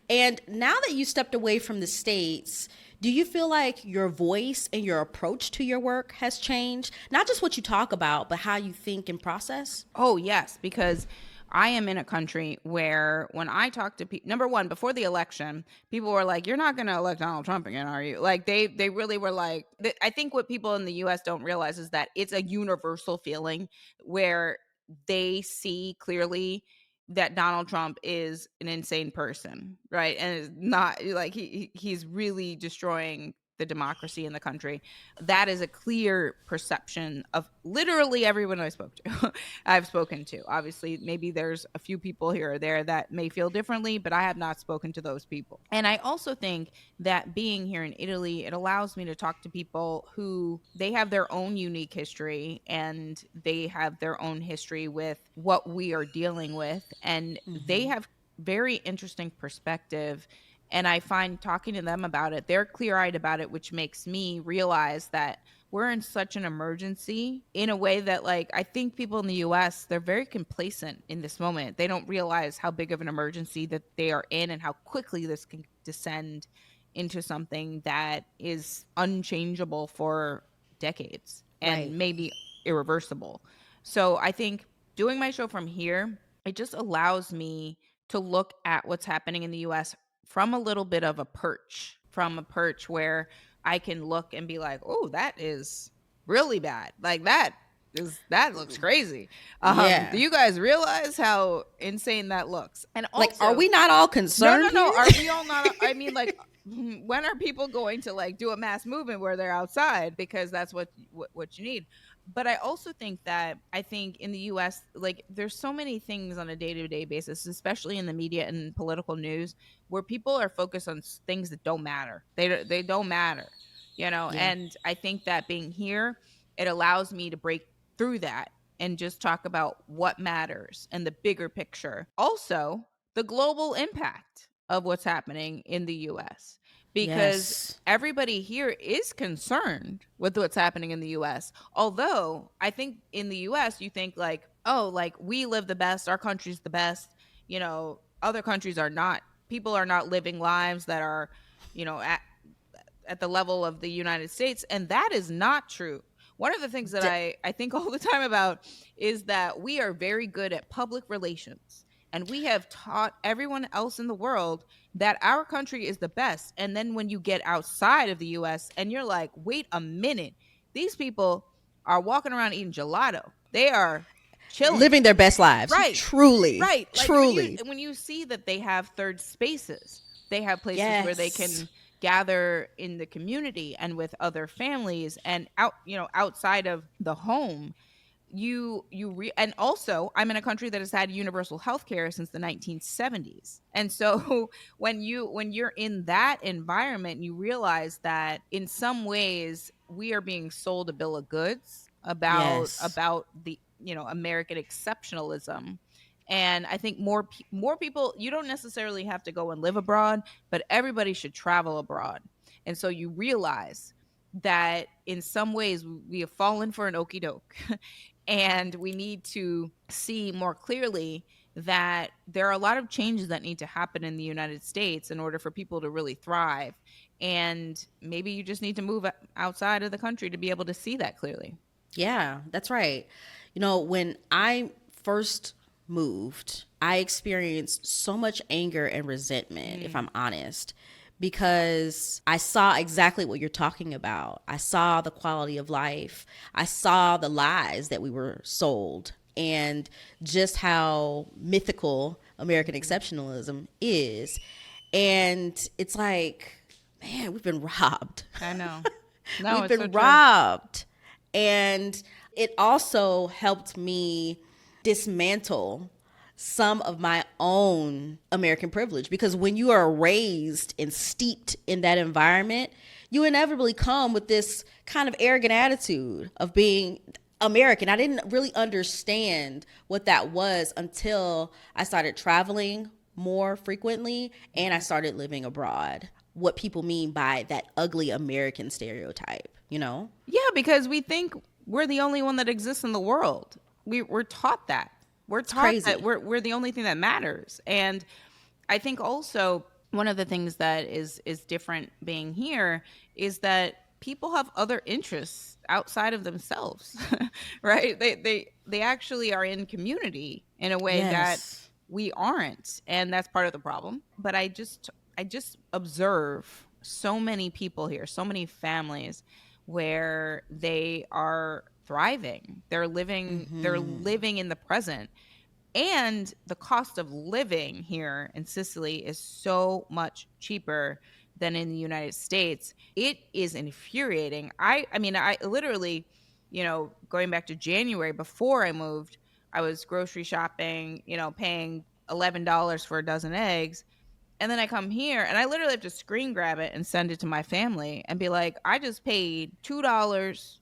And now that you stepped away from the States, do you feel like your voice and your approach to your work has changed? Not just what you talk about, but how you think and process? Oh, yes, because I am in a country where when I talk to people, number one, before the election, people were like, you're not going to elect Donald Trump again, are you? Like, they really were like, I think what people in the US don't realize is that it's a universal feeling where they see clearly that Donald Trump is an insane person, right? And it's not like he's really destroying the democracy in the country. That is a clear perception of literally everyone I've spoken to. Obviously, maybe there's a few people here or there that may feel differently, but I have not spoken to those people. And I also think that being here in Italy, it allows me to talk to people who they have their own unique history and they have their own history with what we are dealing with. And they have very interesting perspective. And I find talking to them about it, they're clear-eyed about it, which makes me realize that we're in such an emergency in a way that, like, I think people in the US, they're very complacent in this moment. They don't realize how big of an emergency that they are in and how quickly this can descend into something that is unchangeable for decades and maybe irreversible. So I think doing my show from here, it just allows me to look at what's happening in the US from a little bit of a perch, where I can look and be like, oh, that is really bad. Like, that that looks crazy. Yeah. Do you guys realize how insane that looks? And also, like, are we not all concerned no, here? are we all not? I mean, like, when are people going to like do a mass movement where they're outside, because that's what you need? But I also think that in the US, like, there's so many things on a day-to-day basis, especially in the media and political news, where people are focused on things that don't matter. They don't matter, Yeah. And I think that being here, it allows me to break through that and just talk about what matters and the bigger picture. Also, the global impact of what's happening in the US, because Yes. everybody here is concerned with what's happening in the US. Although I think in the US, you think like, oh, like, we live the best, our country's the best, other countries are not, people are not living lives that are, at the level of the United States. And that is not true. One of the things that I think all the time about is that we are very good at public relations. And we have taught everyone else in the world that our country is the best. And then when you get outside of the US and you're like, wait a minute, these people are walking around eating gelato. They are chilling, living their best lives. Right. Truly. Right. Like, truly. when you see that they have third spaces, they have places Yes. where they can gather in the community and with other families and outside of the home. And also, I'm in a country that has had universal health care since the 1970s. And so when you're in that environment, you realize that in some ways we are being sold a bill of goods about the American exceptionalism. And I think more people, you don't necessarily have to go and live abroad, but everybody should travel abroad. And so you realize that in some ways we have fallen for an okie doke. And we need to see more clearly that there are a lot of changes that need to happen in the United States in order for people to really thrive. And maybe you just need to move outside of the country to be able to see that clearly. Yeah, that's right. When I first moved, I experienced so much anger and resentment, if I'm honest, because I saw exactly what you're talking about. I saw the quality of life. I saw the lies that we were sold, and just how mythical American exceptionalism is. And it's like, man, we've been robbed. I know. No, we've been robbed. And it also helped me dismantle some of my own American privilege, because when you are raised and steeped in that environment, you inevitably come with this kind of arrogant attitude of being American. I didn't really understand what that was until I started traveling more frequently and I started living abroad. What people mean by that ugly American stereotype, Yeah, because we think we're the only one that exists in the world. We're taught that. We're taught that we're the only thing that matters. And I think also one of the things that is different being here is that people have other interests outside of themselves, right? They actually are in community in a way that we aren't, and that's part of the problem. But I just observe so many people here, so many families where they are thriving. They're living in the present. And the cost of living here in Sicily is so much cheaper than in the United States. It is infuriating. I mean, I literally, going back to January before I moved, I was grocery shopping, paying $11 for a dozen eggs. And then I come here and I literally have to screen grab it and send it to my family and be like, I just paid €2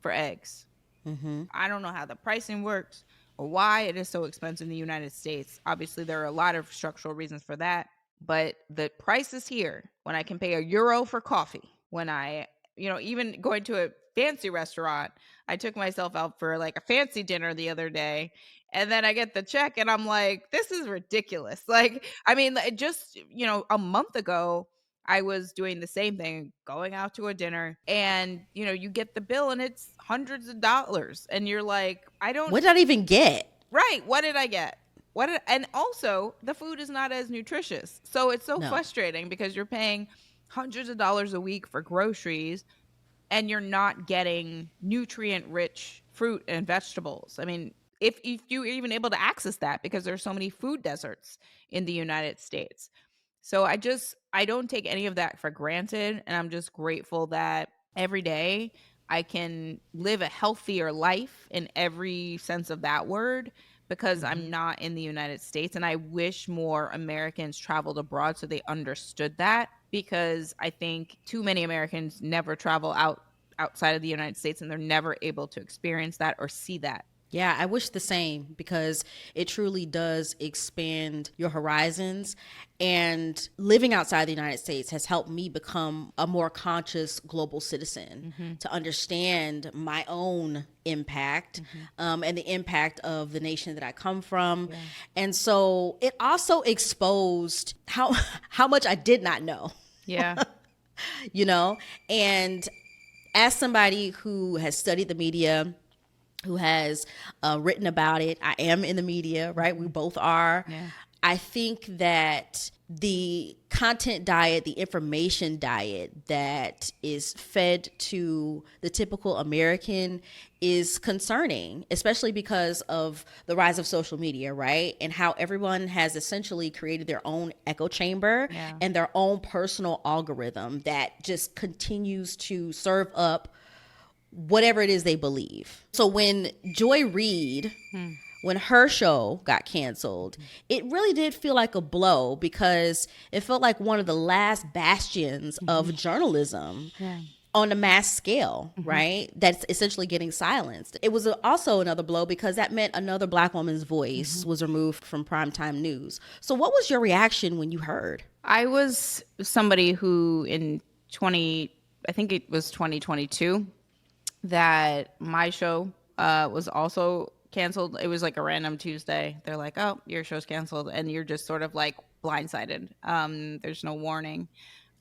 for eggs. I don't know how the pricing works or why it is so expensive in the United States. Obviously, there are a lot of structural reasons for that. But the prices here, when I can pay €1 for coffee, when I, even going to a fancy restaurant, I took myself out for like a fancy dinner the other day. And then I get the check and I'm like, this is ridiculous. Like, I mean, just, a month ago, I was doing the same thing, going out to a dinner, and, you get the bill and it's hundreds of dollars. And you're like, what did I even get? Right. What did I get? And also the food is not as nutritious. So it's so frustrating because you're paying hundreds of dollars a week for groceries and you're not getting nutrient rich fruit and vegetables. I mean, if you're even able to access that, because there's so many food deserts in the United States. So I don't take any of that for granted, and I'm just grateful that every day I can live a healthier life in every sense of that word, because I'm not in the United States. And I wish more Americans traveled abroad so they understood that, because I think too many Americans never travel outside of the United States, and they're never able to experience that or see that. Yeah, I wish the same, because it truly does expand your horizons. And living outside the United States has helped me become a more conscious global citizen, to understand my own impact, and the impact of the nation that I come from. Yeah. And so it also exposed how much I did not know. Yeah. You know, and as somebody who has studied the media, who has written about it. I am in the media, right? We both are. Yeah. I think that the content diet, the information diet that is fed to the typical American is concerning, especially because of the rise of social media, right? And how everyone has essentially created their own echo chamber, and their own personal algorithm that just continues to serve up whatever it is they believe. So when Joy Reid, when her show got canceled, it really did feel like a blow, because it felt like one of the last bastions of journalism on a mass scale, right? That's essentially getting silenced. It was also another blow because that meant another Black woman's voice was removed from primetime news. So what was your reaction when you heard? I was somebody who I think it was 2022, that my show was also canceled. It was like a random Tuesday. They're like, oh, your show's canceled. And you're just sort of like blindsided. There's no warning.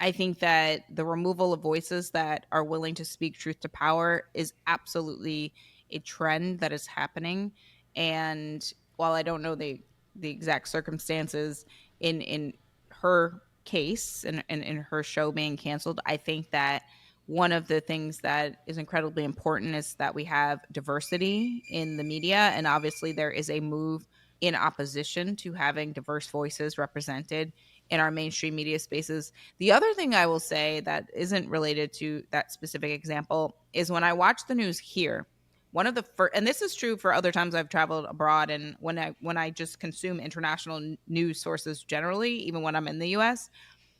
I think that the removal of voices that are willing to speak truth to power is absolutely a trend that is happening. And while I don't know the exact circumstances in her case and in her show being canceled, I think that one of the things that is incredibly important is that we have diversity in the media. And obviously there is a move in opposition to having diverse voices represented in our mainstream media spaces. The other thing I will say that isn't related to that specific example is when I watch the news here, one of the first, and this is true for other times I've traveled abroad, and when I just consume international news sources generally, even when I'm in the US,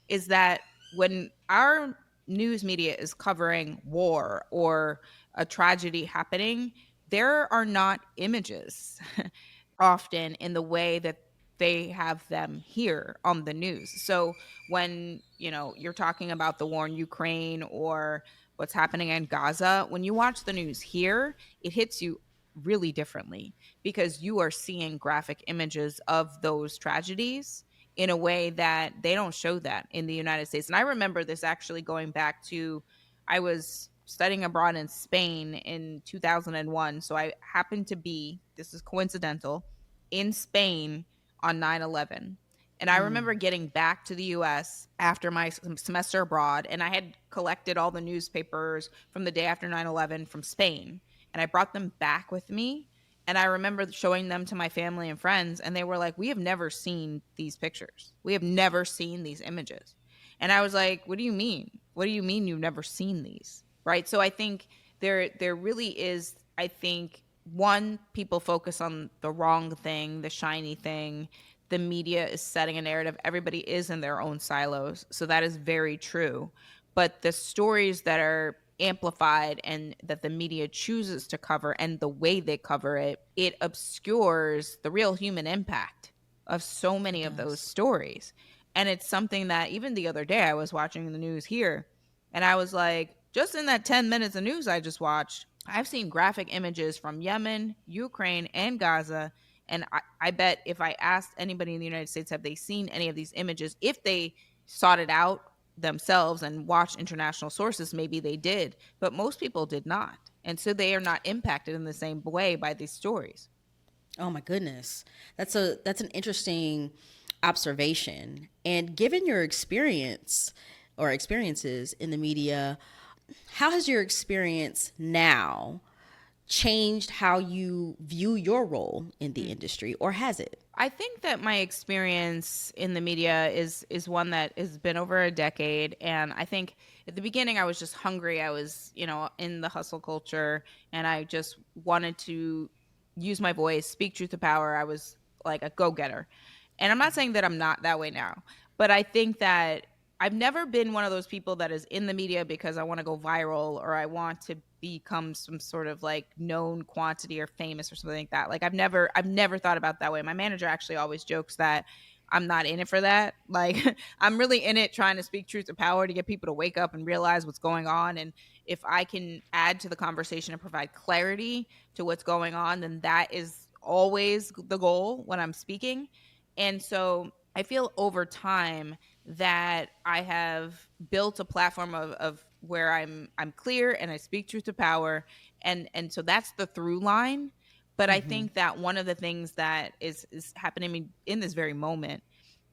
is that when our news media is covering war or a tragedy happening, there are not images often in the way that they have them here on the news. So when, you're talking about the war in Ukraine or what's happening in Gaza, when you watch the news here, it hits you really differently, because you are seeing graphic images of those tragedies in a way that they don't show that in the United States. And I remember this actually going back to, I was studying abroad in Spain in 2001. So I happened to be, this is coincidental, in Spain on 9/11. And I remember getting back to the US after my semester abroad, and I had collected all the newspapers from the day after 9/11 from Spain, and I brought them back with me. And I remember showing them to my family and friends, and they were like, we have never seen these pictures. We have never seen these images. And I was like, what do you mean? What do you mean you've never seen these? Right? So I think there really is, I think, one, people focus on the wrong thing, the shiny thing. The media is setting a narrative. Everybody is in their own silos. So that is very true. But the stories that are amplified and that the media chooses to cover and the way they cover it, it obscures the real human impact of so many of those stories. And it's something that even the other day I was watching the news here, and I was like, just in that 10 minutes of news I just watched, I've seen graphic images from Yemen, Ukraine, and Gaza. And I bet if I asked anybody in the United States, have they seen any of these images, if they sought it out themselves and watched international sources, maybe they did. But most people did not. And so they are not impacted in the same way by these stories. Oh my goodness. That's an interesting observation. And given your experience or experiences in the media, how has your experience now changed how you view your role in the industry, or has it? I think that my experience in the media is one that has been over a decade, and I think at the beginning I was just hungry. I was, in the hustle culture, and I just wanted to use my voice, speak truth to power. I was like a go-getter. And I'm not saying that I'm not that way now, but I think that I've never been one of those people that is in the media because I want to go viral or I want to become some sort of like known quantity or famous or something like that. Like I've never thought about it that way. My manager actually always jokes that I'm not in it for that. Like I'm really in it trying to speak truth to power to get people to wake up and realize what's going on. And if I can add to the conversation and provide clarity to what's going on, then that is always the goal when I'm speaking. And so I feel over time that I have built a platform of where I'm clear and I speak truth to power, and so that's the through line. But I think that one of the things that is happening to me in this very moment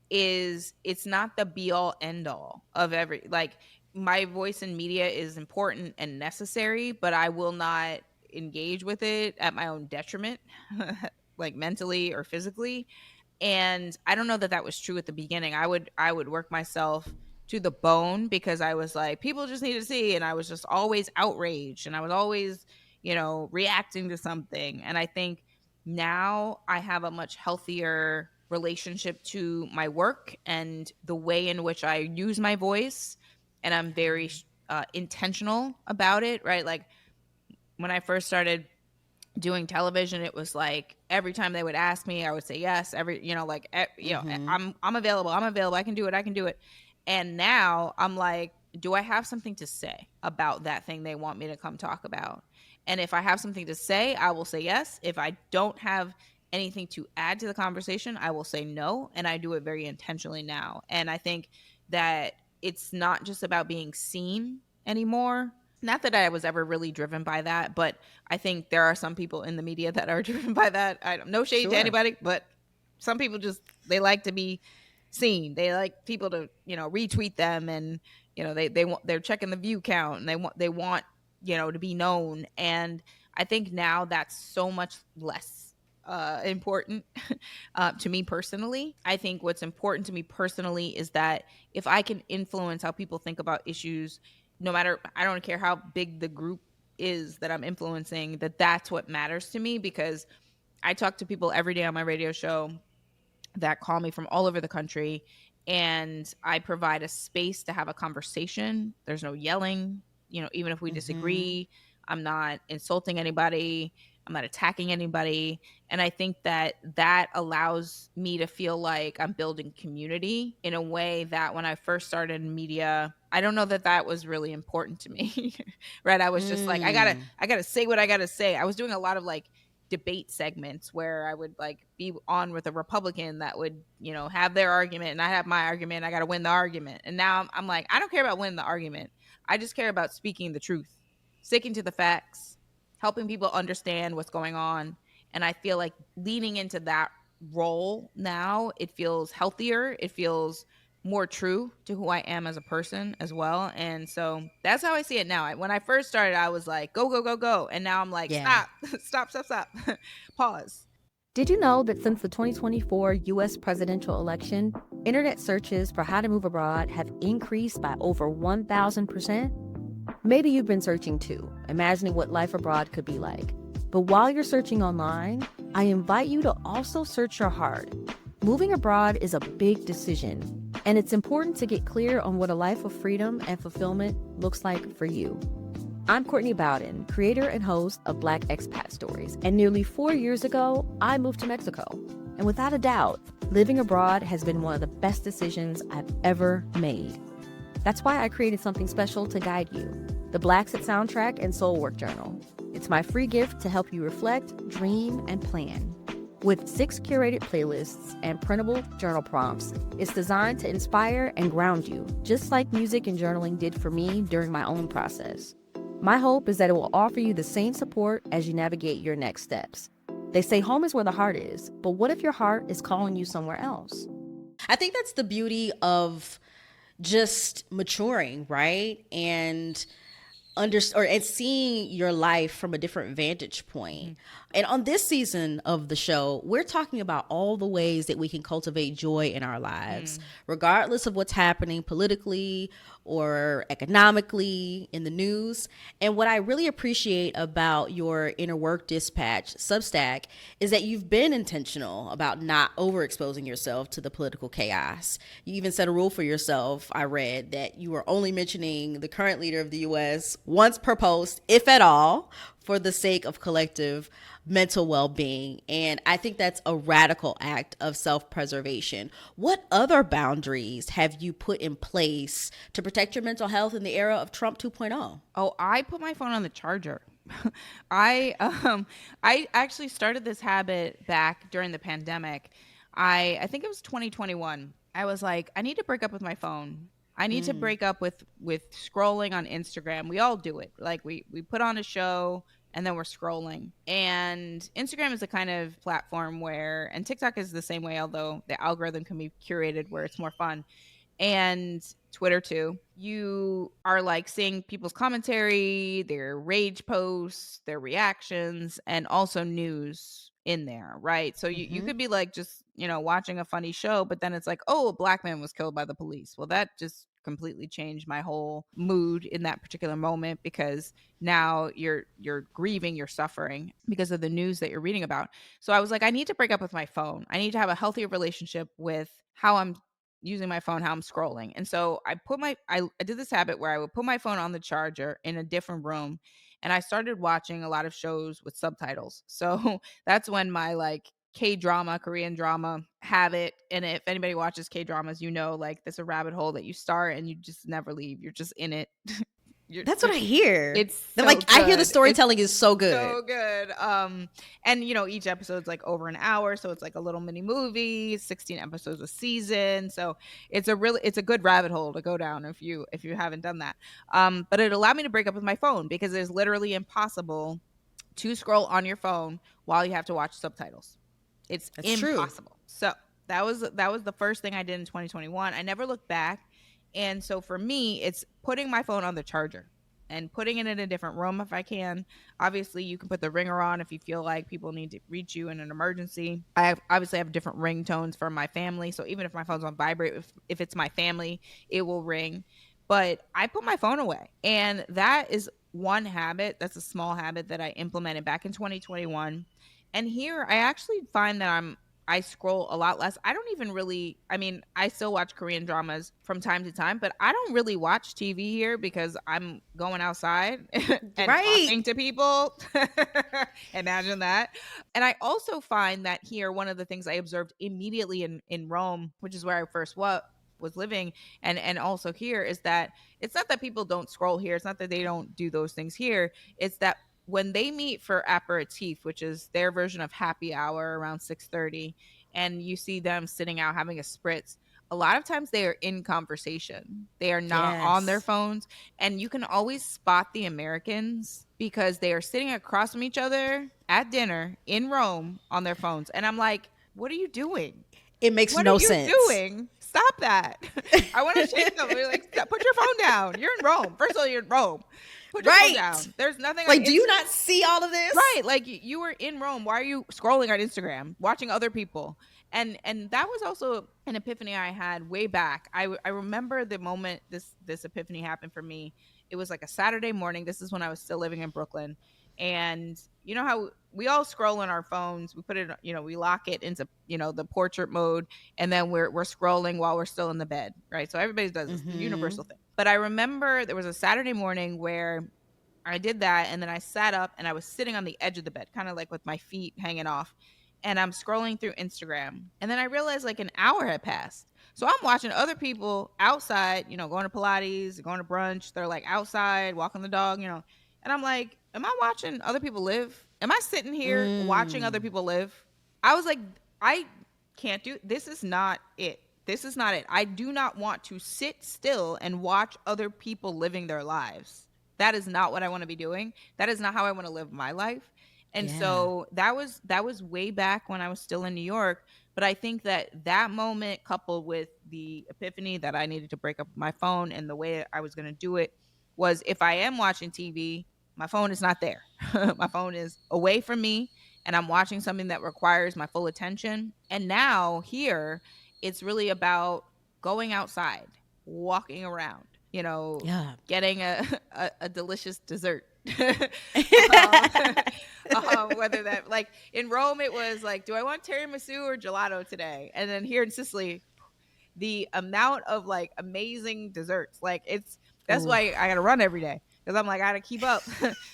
is it's not the be all end all of every, like, my voice in media is important and necessary, but I will not engage with it at my own detriment, like mentally or physically. And I don't know that that was true at the beginning. I would work myself to the bone because I was like, people just need to see, and I was just always outraged, and I was always, reacting to something. And I think now I have a much healthier relationship to my work and the way in which I use my voice, and I'm very intentional about it. Right, like when I first started doing television, it was like every time they would ask me, I would say yes. I'm available. I can do it. And now I'm like, do I have something to say about that thing they want me to come talk about? And if I have something to say, I will say yes. If I don't have anything to add to the conversation, I will say no. And I do it very intentionally now. And I think that it's not just about being seen anymore. Not that I was ever really driven by that, but I think there are some people in the media that are driven by that. No shade to anybody, but some people just, they like to be seen. They like people to, retweet them, and they're checking the view count, and they want to be known. And I think now that's so much less important to me personally. I think what's important to me personally is that if I can influence how people think about issues, no matter, I don't care how big the group is that I'm influencing, that's what matters to me. Because I talk to people every day on my radio show that call me from all over the country, and I provide a space to have a conversation. There's no yelling, even if we disagree. I'm not insulting anybody. I'm not attacking anybody. And I think that that allows me to feel like I'm building community in a way that when I first started in media, I don't know that that was really important to me. Right. I was just like, I gotta say what I gotta say. I was doing a lot of like debate segments where I would like be on with a Republican that would, have their argument, and I have my argument. I got to win the argument. And now I'm like, I don't care about winning the argument. I just care about speaking the truth, sticking to the facts, helping people understand what's going on. And I feel like leaning into that role now, it feels healthier. It feels more true to who I am as a person as well. And so that's how I see it now. When I first started, I was like, go, go, go, go. And now I'm like, stop. Pause. Did you know that since the 2024 U.S. presidential election, internet searches for how to move abroad have increased by over 1,000%? Maybe you've been searching too, imagining what life abroad could be like. But while you're searching online, I invite you to also search your heart. Moving abroad is a big decision, and it's important to get clear on what a life of freedom and fulfillment looks like for you. I'm Courtney Bowden, creator and host of Black Expat Stories, and nearly 4 years ago, I moved to Mexico. And without a doubt, living abroad has been one of the best decisions I've ever made. That's why I created something special to guide you, the Blaxit soundtrack and soul work journal. It's my free gift to help you reflect, dream, and plan. With 6 curated playlists and printable journal prompts, it's designed to inspire and ground you, just like music and journaling did for me during my own process. My hope is that it will offer you the same support as you navigate your next steps. They say home is where the heart is, but what if your heart is calling you somewhere else? I think that's the beauty of just maturing, right? And and seeing your life from a different vantage point. Mhm. And on this season of the show, we're talking about all the ways that we can cultivate joy in our lives, regardless of what's happening politically or economically in the news. And what I really appreciate about your Inner Work Dispatch Substack is that you've been intentional about not overexposing yourself to the political chaos. You even set a rule for yourself, I read, that you are only mentioning the current leader of the US once per post, if at all, for the sake of collective mental well-being. And I think that's a radical act of self-preservation. What other boundaries have you put in place to protect your mental health in the era of Trump 2.0? Oh, I put my phone on the charger. I actually started this habit back during the pandemic. I think it was 2021. I was like, I need to break up with my phone. I need to break up with scrolling on Instagram. We all do it. Like we put on a show and then we're scrolling. And Instagram is the kind of platform where, and TikTok is the same way, although the algorithm can be curated where it's more fun, and Twitter too. You are like seeing people's commentary, their rage posts, their reactions, and also news in there, right? So you could be like just, watching a funny show, but then it's like, oh, a black man was killed by the police. Well, that just completely changed my whole mood in that particular moment, because now you're grieving, you're suffering because of the news that you're reading about. So I was like, I need to break up with my phone. I need to have a healthier relationship with how I'm using my phone, how I'm scrolling. And so I did this habit where I would put my phone on the charger in a different room, and I started watching a lot of shows with subtitles. So that's when my like K-drama, Korean drama habit, and if anybody watches K-dramas, like that's a rabbit hole that you start and you just never leave. You're just in it. That's what I hear. It's so like I hear the storytelling is so good. So good. And each episode's like over an hour, so it's like a little mini movie, 16 episodes a season. So it's a good rabbit hole to go down if you haven't done that. But it allowed me to break up with my phone, because it's literally impossible to scroll on your phone while you have to watch subtitles. It's impossible. True. So that was the first thing I did in 2021. I never looked back. And so for me, it's putting my phone on the charger and putting it in a different room if I can. Obviously, you can put the ringer on if you feel like people need to reach you in an emergency. I obviously have different ringtones for my family. So even if my phone's on vibrate, if it's my family, it will ring. But I put my phone away. And that is one habit. That's a small habit that I implemented back in 2021. And here I actually find that I scroll a lot less. I don't even really, I still watch Korean dramas from time to time, but I don't really watch TV here because I'm going outside and talking to people. Imagine that. And I also find that here, one of the things I observed immediately in Rome, which is where I first was living, and also here, is that it's not that people don't scroll here. It's not that they don't do those things here. It's that when they meet for aperitif, which is their version of happy hour around 6:30, and you see them sitting out having a spritz, a lot of times they are in conversation. They are not on their phones. And you can always spot the Americans because they are sitting across from each other at dinner in Rome on their phones. And I'm like, what are you doing? It makes no sense. What are you doing? Stop that. I want to shake them. They're like, put your phone down. You're in Rome. First of all, you're in Rome. Put your phone down. There's nothing like, do you not see all of this? Right. Like, you were in Rome. Why are you scrolling on Instagram, watching other people? And that was also an epiphany I had way back. I remember the moment this epiphany happened for me. It was like a Saturday morning. This is when I was still living in Brooklyn. And you know how we all scroll on our phones. We put it, we lock it into, the portrait mode, and then we're scrolling while we're still in the bed, right? So everybody does this, the universal thing. But I remember there was a Saturday morning where I did that, and then I sat up and I was sitting on the edge of the bed, kind of like with my feet hanging off, and I'm scrolling through Instagram. And then I realized like an hour had passed. So I'm watching other people outside, going to Pilates, going to brunch. They're like outside, walking the dog, and I'm like, am I watching other people live? Am I sitting here watching other people live? I was like, I can't do, this is not it. This is not it. I do not want to sit still and watch other people living their lives. That is not what I want to be doing. That is not how I want to live my life. And so that was way back when I was still in New York. But I think that moment, coupled with the epiphany that I needed to break up my phone and the way I was going to do it, was if I am watching TV, my phone is not there. My phone is away from me and I'm watching something that requires my full attention. And now here, it's really about going outside, walking around, Yeah. getting a delicious dessert. Whether that, like in Rome, it was like, do I want tiramisu or gelato today? And then here in Sicily, the amount of like amazing desserts, like that's Ooh. why I gotta run every day, because I'm like, I gotta keep up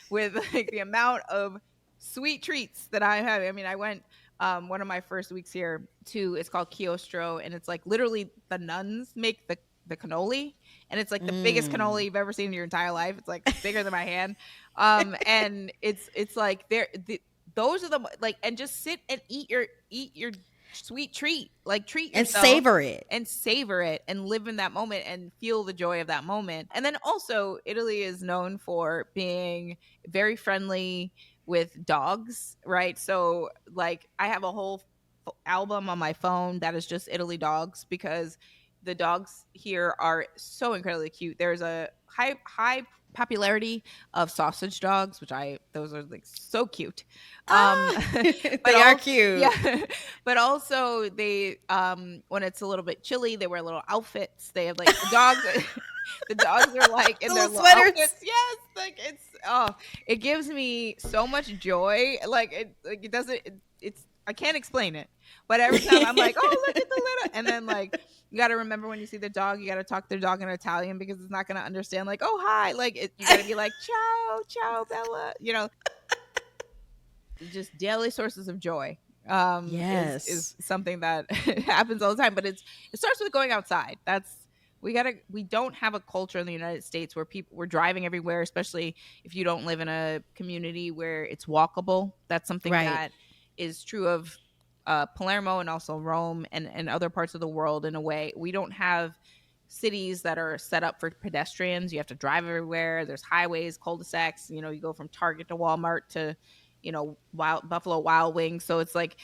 with like the amount of sweet treats that I have. I mean, I went one of my first weeks here to, it's called Chiostro, and it's like literally the nuns make the cannoli, and it's like the biggest cannoli you've ever seen in your entire life. It's like bigger than my hand. And it's like those are the, like, and just sit and eat your sweet treat, like treat yourself and savor it and live in that moment and feel the joy of that moment. And then also, Italy is known for being very friendly with dogs, right? So like I have a whole album on my phone that is just Italy dogs, because the dogs here are so incredibly cute. There's a high popularity of sausage dogs, those are like so cute. they are cute. Yeah. But also they, when it's a little bit chilly, they wear little outfits. They have like the dogs are like in their little sweaters. outfits. Yes, like it gives me so much joy. Like it doesn't. It's I can't explain it, but every time I'm like, oh, look at the little, and then like you got to remember, when you see the dog, you got to talk to the dog in Italian, because it's not going to understand like, oh, hi, like you got to be like, ciao Bella, just daily sources of joy. Yes. Is something that happens all the time, but it starts with going outside. We don't have a culture in the United States where we're driving everywhere, especially if you don't live in a community where it's walkable. That's something that is true of Palermo and also Rome and other parts of the world. In a way, we don't have cities that are set up for pedestrians. You have to drive everywhere. There's highways, cul-de-sacs. You go from Target to Walmart to Buffalo Wild Wings. So it's like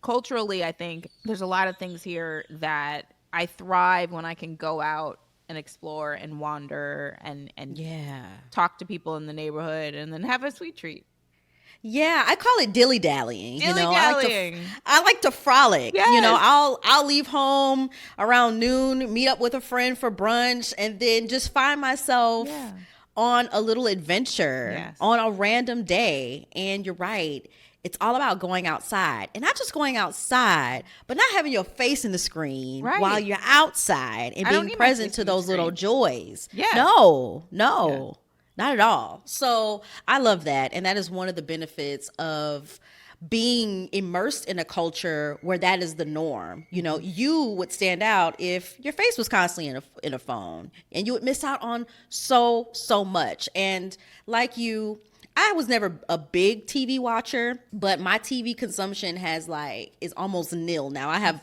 culturally, I think there's a lot of things here that I thrive when I can go out and explore and wander and talk to people in the neighborhood and then have a sweet treat. Yeah, I call it dilly-dallying. Dilly-dallying. I like to frolic. Yes. I'll leave home around noon, meet up with a friend for brunch, and then just find myself on a little adventure on a random day. And you're right. It's all about going outside, and not just going outside, but not having your face in the screen while you're outside and being present to those little joys. Yeah. No. Not at all. So I love that. And that is one of the benefits of being immersed in a culture where that is the norm. You would stand out if your face was constantly in a phone, and you would miss out on so much. And like you, I was never a big TV watcher, but my TV consumption is almost nil now. I have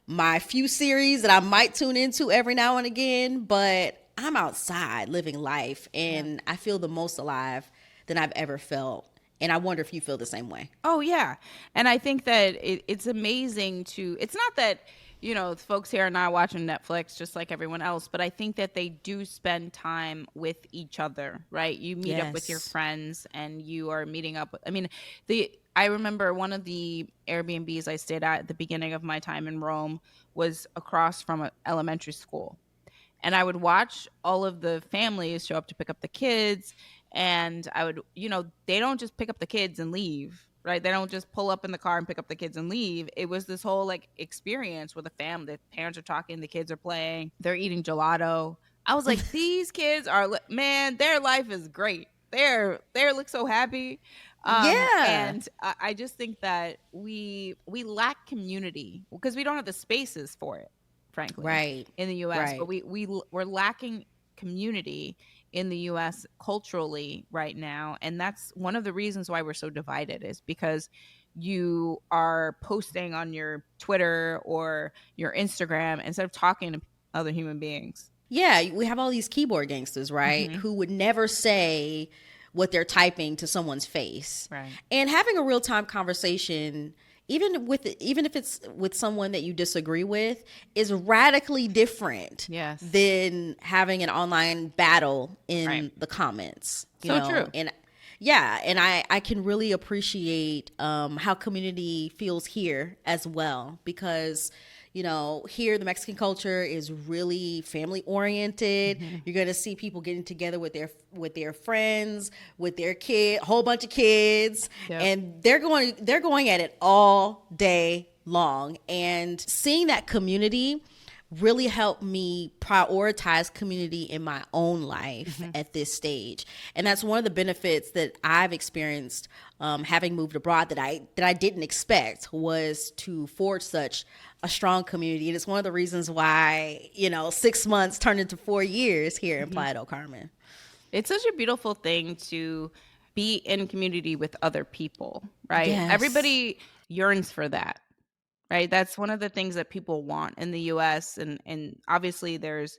my few series that I might tune into every now and again, but I'm outside living life, and I feel the most alive than I've ever felt. And I wonder if you feel the same way. Oh, yeah. And I think that it's amazing it's not that, folks here are not watching Netflix just like everyone else, but I think that they do spend time with each other, right? You meet up with your friends, and you are meeting up. I remember one of the Airbnbs I stayed at the beginning of my time in Rome was across from an elementary school. And I would watch all of the families show up to pick up the kids. And I would, they don't just pick up the kids and leave, right? They don't just pull up in the car and pick up the kids and leave. It was this whole like experience with the family. The parents are talking, the kids are playing, they're eating gelato. I was like, these kids man, their life is great. They look so happy. And I just think that we lack community because we don't have the spaces for it, frankly, in the U.S. But we're lacking community in the U.S. culturally right now, and that's one of the reasons why we're so divided, is because you are posting on your Twitter or your Instagram instead of talking to other human beings. Yeah, we have all these keyboard gangsters, right, who would never say what they're typing to someone's face. Right. And having a real-time conversation even if it's with someone that you disagree with, is radically different Yes. than having an online battle in Right. the comments. So true. And yeah, and I can really appreciate how community feels here as well, because here the Mexican culture is really family oriented. You're going to see people getting together with their friends, with their kid, whole bunch of kids, and they're going at it all day long. And seeing that community really helped me prioritize community in my own life at this stage. And that's one of the benefits that I've experienced having moved abroad that I didn't expect, was to forge such a strong community. And it's one of the reasons why 6 months turned into 4 years here in Playa del Carmen. It's such a beautiful thing to be in community with other people, right? Yes. Everybody yearns for that, right? That's one of the things that people want in the US. And obviously there's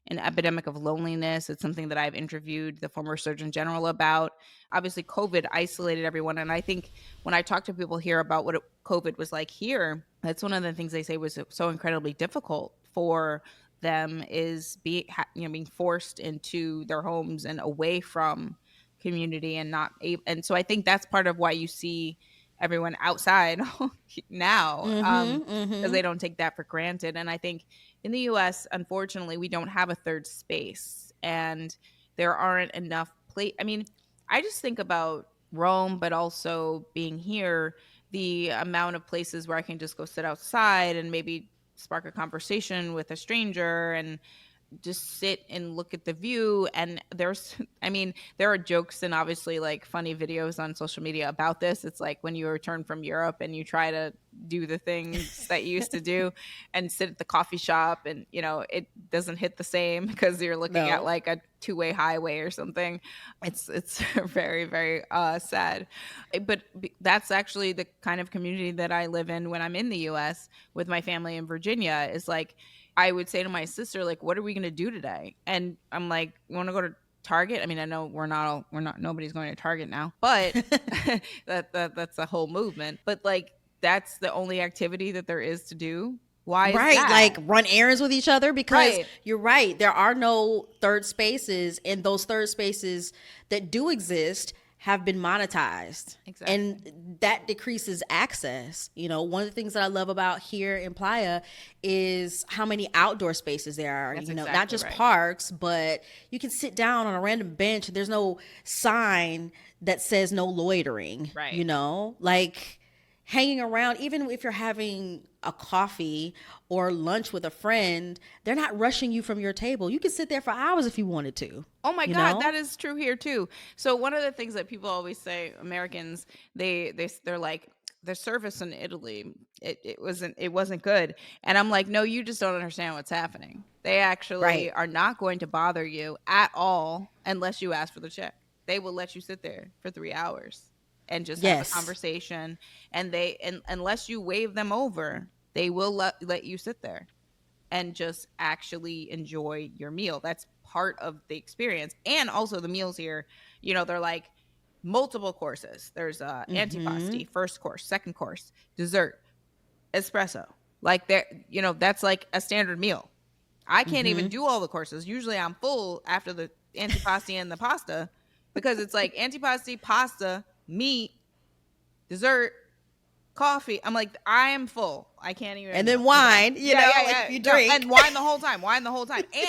an epidemic of loneliness. It's something that I've interviewed the former Surgeon General about. Obviously, COVID isolated everyone. And I think when I talk to people here about what COVID was like here, that's one of the things they say was so incredibly difficult for them, is being forced into their homes and away from community and not able. And so I think that's part of why you see everyone outside now, because they don't take that for granted. And I think in the US, unfortunately, we don't have a third space, and there aren't enough I mean, I just think about Rome, but also being here, the amount of places where I can just go sit outside and maybe spark a conversation with a stranger and just sit and look at the view. And there are jokes and obviously like funny videos on social media about this. It's like when you return from Europe and you try to do the things that you used to do and sit at the coffee shop, and it doesn't hit the same because you're looking at like a two-way highway or something. It's very, very sad. But that's actually the kind of community that I live in when I'm in the US with my family in Virginia. Is like, I would say to my sister, like, what are we going to do today? And I'm like, you want to go to Target? I mean, I know nobody's going to Target now, but that's a whole movement. But like, that's the only activity that there is to do. Why is that? Like run errands with each other, because you're right. There are no third spaces, and those third spaces that do exist have been monetized. Exactly. And that decreases access. One of the things that I love about here in Playa is how many outdoor spaces there are. That's not just parks, but you can sit down on a random bench. There's no sign that says no loitering. Right. Like hanging around, even if you're having a coffee or lunch with a friend, they're not rushing you from your table. You can sit there for hours if you wanted to. Oh my God, that is true here too. So one of the things that people always say, Americans, they're like, the service in Italy, it wasn't good. And I'm like, no, you just don't understand what's happening. They actually are not going to bother you at all unless you ask for the check. They will let you sit there for 3 hours and just have a conversation. And unless you wave them over, they will let you sit there and just actually enjoy your meal. That's part of the experience. And also the meals here, they're like multiple courses. There's antipasti, first course, second course, dessert, espresso. Like that's like a standard meal. I can't even do all the courses. Usually I'm full after the antipasti and the pasta, because it's like antipasti, pasta, meat, dessert, coffee. I'm like, I am full. I can't even. And then wine, like you drink. And wine the whole time.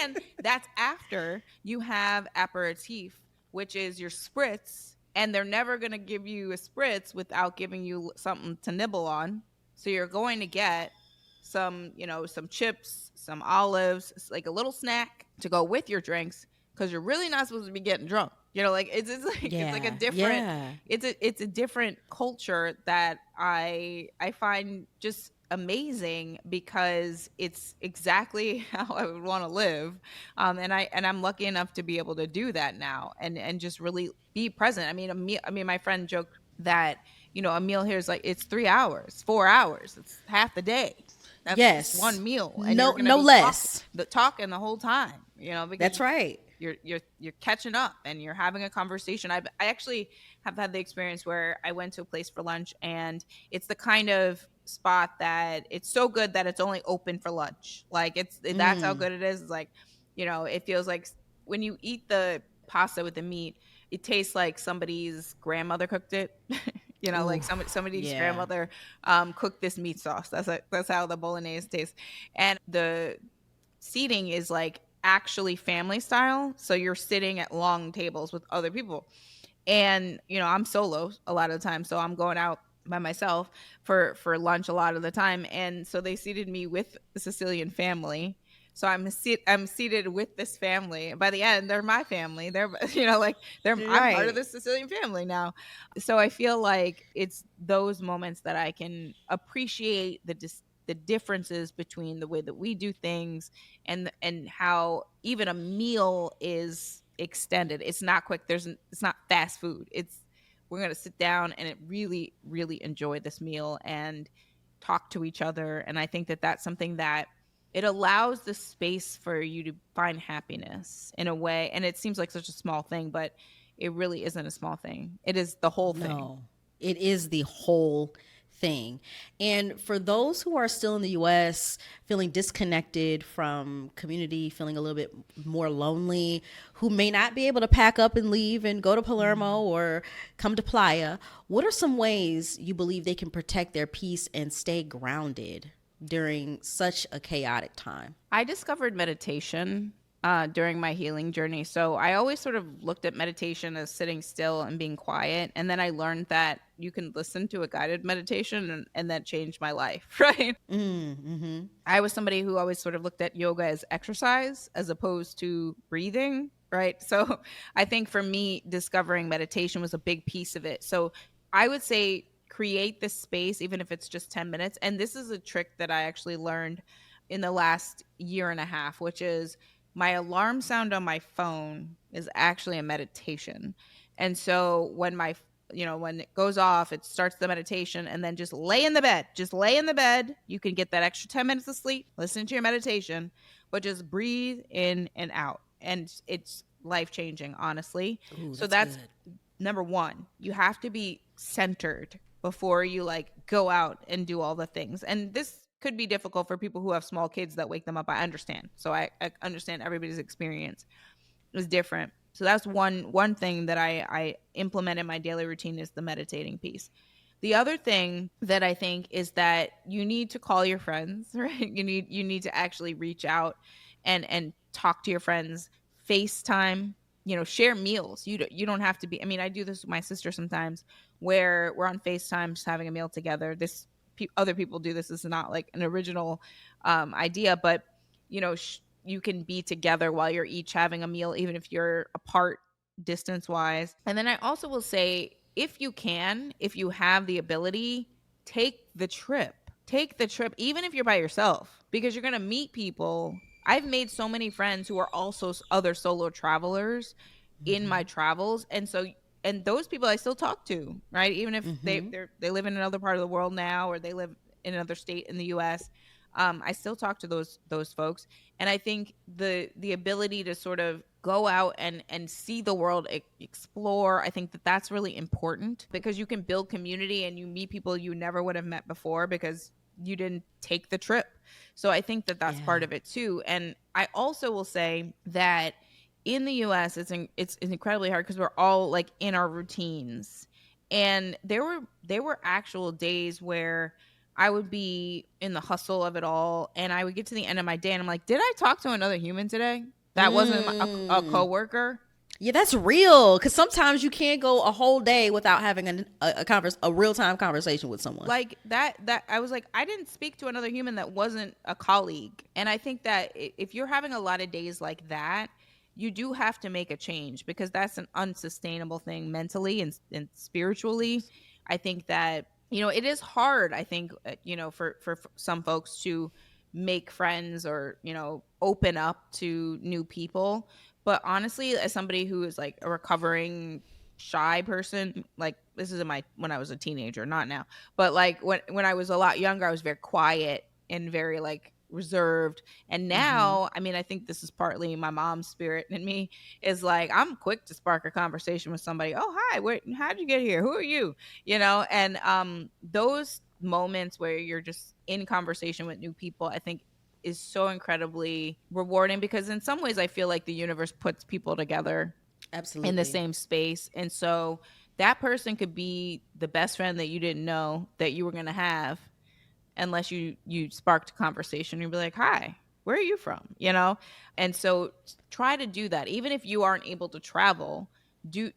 And that's after you have aperitif, which is your spritz. And they're never going to give you a spritz without giving you something to nibble on. So you're going to get some chips, some olives, like a little snack to go with your drinks, because you're really not supposed to be getting drunk. It's like a different, it's a different culture that I find just amazing, because it's exactly how I would want to live. And I'm lucky enough to be able to do that now and just really be present. I mean, my friend joked that, a meal here is like, it's 3 hours, 4 hours. It's half the day. That's just one meal. And no less. Talking the whole time, because that's right. You're catching up and you're having a conversation. I actually have had the experience where I went to a place for lunch, and it's the kind of spot that it's so good that it's only open for lunch. Like that's how good it is. It's like, it feels like when you eat the pasta with the meat, it tastes like somebody's grandmother cooked it. Ooh, Like somebody's yeah. grandmother cooked this meat sauce. That's how the bolognese tastes. And the seating is like actually family style. So you're sitting at long tables with other people. And I'm solo a lot of the time, so I'm going out by myself for lunch a lot of the time. And so they seated me with the Sicilian family. So I'm seated with this family. By the end, they're my family. They're like I'm part of Right. the Sicilian family now. So I feel like it's those moments that I can appreciate the differences between the way that we do things and how even a meal is extended. It's not quick. It's not fast food. We're going to sit down and really really enjoy this meal and talk to each other. And I think that that's something that it allows the space for you to find happiness in a way. And it seems like such a small thing, but it really isn't a small thing. It is the whole thing. No, it is the whole thing. And for those who are still in the US, feeling disconnected from community, feeling a little bit more lonely, who may not be able to pack up and leave and go to Palermo or come to Playa, what are some ways you believe they can protect their peace and stay grounded during such a chaotic time? I discovered meditation during my healing journey. So I always sort of looked at meditation as sitting still and being quiet. And then I learned that you can listen to a guided meditation, and that changed my life, right? Mm-hmm. I was somebody who always sort of looked at yoga as exercise as opposed to breathing, right? So I think for me, discovering meditation was a big piece of it. So I would say create this space, even if it's just 10 minutes. And this is a trick that I actually learned in the last year and a half, which is my alarm sound on my phone is actually a meditation. And so when it goes off, it starts the meditation, and then just lay in the bed. Just lay in the bed. You can get that extra 10 minutes of sleep, listen to your meditation, but just breathe in and out. And it's life changing, honestly. Ooh, So that's that's good. number one. You have to be centered before you like go out and do all the things. And this could be difficult for people who have small kids that wake them up. I understand. So I understand everybody's experience is different. So that's one thing that I implement in my daily routine is the meditating piece. The other thing that I think is that you need to call your friends, right? You need to actually reach out and talk to your friends, FaceTime, share meals. You don't have to be. I mean, I do this with my sister sometimes, where we're on FaceTime just having a meal together. Other people do this. This is not like an original idea, but you can be together while you're each having a meal, even if you're apart distance wise. And then I also will say, if you can, if you have the ability, take the trip. Take the trip, even if you're by yourself, because you're going to meet people. I've made so many friends who are also other solo travelers in my travels. And those people I still talk to, right? Even if they live in another part of the world now, or they live in another state in the US. I still talk to those folks. And I think the ability to sort of go out and see the world, explore, I think that that's really important, because you can build community and you meet people you never would have met before because you didn't take the trip. So I think that that's Yeah. part of it too. And I also will say that in the US, it's incredibly hard because we're all like in our routines. And there were actual days where I would be in the hustle of it all, and I would get to the end of my day and I'm like, did I talk to another human today? That wasn't a Mm. coworker. Yeah, that's real. Because sometimes you can't go a whole day without having a real time conversation with someone. Like that I was like, I didn't speak to another human that wasn't a colleague. And I think that if you're having a lot of days like that, you do have to make a change, because that's an unsustainable thing mentally and spiritually. I think that it is hard, I think, for some folks to make friends or open up to new people. But honestly, as somebody who is like a recovering shy person, like this is when I was a teenager, not now, but like when I was a lot younger, I was very quiet and very like reserved. And now, I mean, I think this is partly my mom's spirit in me, is like, I'm quick to spark a conversation with somebody. Oh, hi, how'd you get here? Who are you? And those moments where you're just in conversation with new people, I think is so incredibly rewarding, because in some ways I feel like the universe puts people together in the same space. And so that person could be the best friend that you didn't know that you were going to have, unless you sparked a conversation. You'd be like, hi, where are you from? And so try to do that. Even if you aren't able to travel,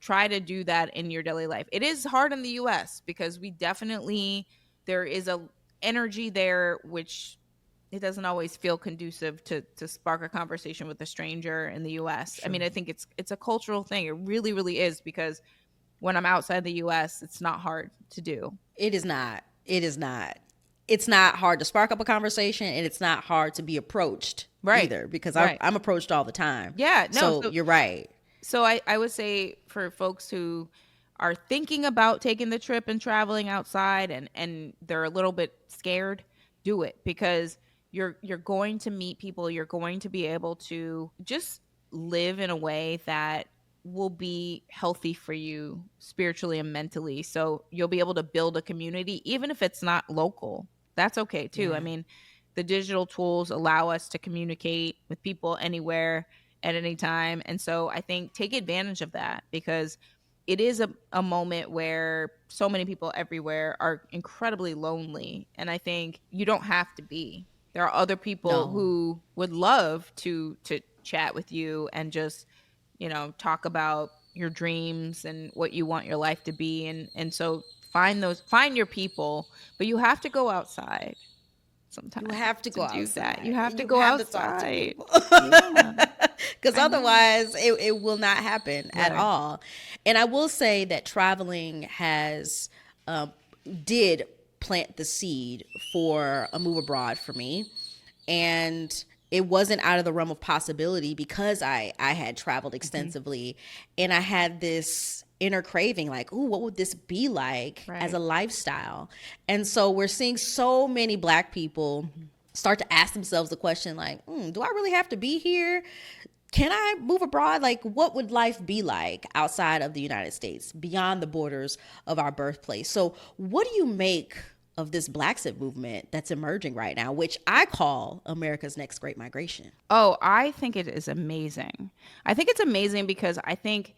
try to do that in your daily life. It is hard in the US because there is a energy there which it doesn't always feel conducive to spark a conversation with a stranger in the US. Sure. I mean, I think it's a cultural thing. It really, really is, because when I'm outside the US, it's not hard to do. It is not. It's not hard to spark up a conversation, and it's not hard to be approached either, because I'm approached all the time. Yeah, no. So you're right. So I would say for folks who are thinking about taking the trip and traveling outside and they're a little bit scared, do it, because you're going to meet people. You're going to be able to just live in a way that will be healthy for you spiritually and mentally. So you'll be able to build a community, even if it's not local. That's okay too. Yeah. I mean, the digital tools allow us to communicate with people anywhere at any time. And so I think take advantage of that, because it is a moment where so many people everywhere are incredibly lonely. And I think you don't have to be. There are other people who would love to chat with you and just, talk about your dreams and what you want your life to be. And so find your people, but you have to go outside sometimes. You have to go outside. You have to go outside. Because otherwise it will not happen at all. And I will say that traveling did plant the seed for a move abroad for me. And it wasn't out of the realm of possibility, because I had traveled extensively, and I had this inner craving, like, ooh, what would this be like as a lifestyle? And so we're seeing so many Black people start to ask themselves the question, like, do I really have to be here? Can I move abroad? Like, what would life be like outside of the United States, beyond the borders of our birthplace? So what do you make of this Blaxit movement that's emerging right now, which I call America's next great migration? Oh, I think it is amazing. I think it's amazing because I think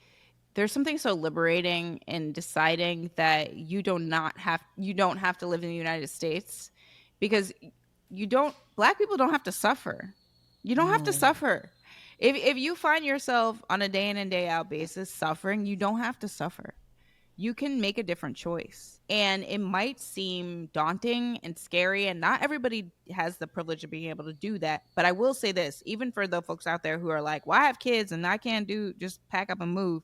there's something so liberating in deciding that you don't have to live in the United States, because Black people don't have to suffer. You don't have to suffer. If you find yourself on a day in and day out basis suffering, you don't have to suffer. You can make a different choice. And it might seem daunting and scary, and not everybody has the privilege of being able to do that. But I will say this, even for the folks out there who are like, well, I have kids and I can't just pack up and move.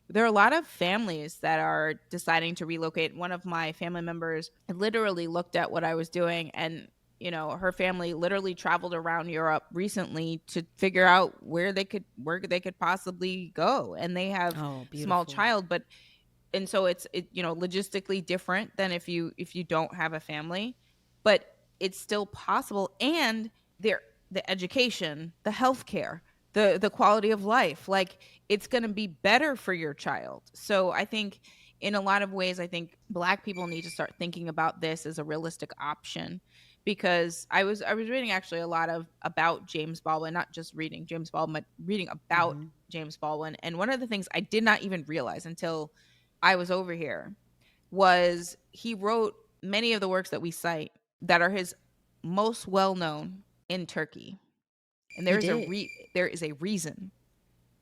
There are a lot of families that are deciding to relocate. One of my family members literally looked at what I was doing, and her family literally traveled around Europe recently to figure out where they could possibly go. And they have a small child, and so it's logistically different than if you don't have a family, but it's still possible. And the education, the healthcare, the quality of life, like, it's going to be better for your child. So I think in a lot of ways, I think Black people need to start thinking about this as a realistic option, because I was reading actually a lot about James Baldwin, not just reading James Baldwin, but reading about James Baldwin. And one of the things I did not even realize until I was over here was he wrote many of the works that we cite that are his most well-known in Turkey. And there is a reason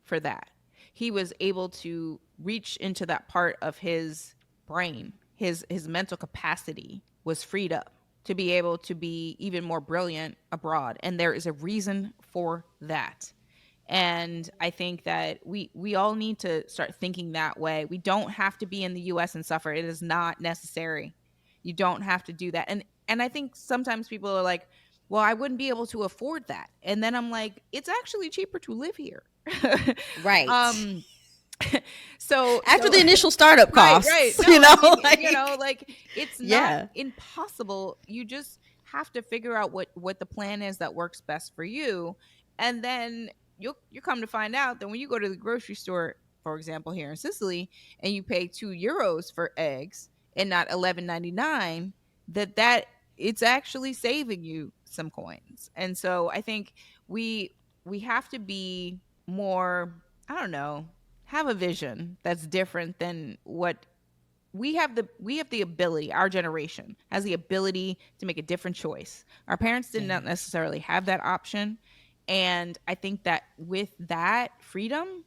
for that. He was able to reach into that part of his brain. His mental capacity was freed up to be able to be even more brilliant abroad. And there is a reason for that. And I think that we all need to start thinking that way. We don't have to be in the US and suffer. It is not necessary. You don't have to do that. And I think sometimes people are like, well, I wouldn't be able to afford that. And then I'm like, it's actually cheaper to live here. Right. So after the initial startup costs, right. No, it's not impossible. You just have to figure out what the plan is that works best for you. And then you come to find out that when you go to the grocery store, for example, here in Sicily, and you pay €2 for eggs and not $11.99, that it's actually saving you some coins. And so I think we have to be more, I don't know, have a vision that's different than what we have the ability. Our generation has the ability to make a different choice. Our parents did not necessarily have that option. And I think that with that freedom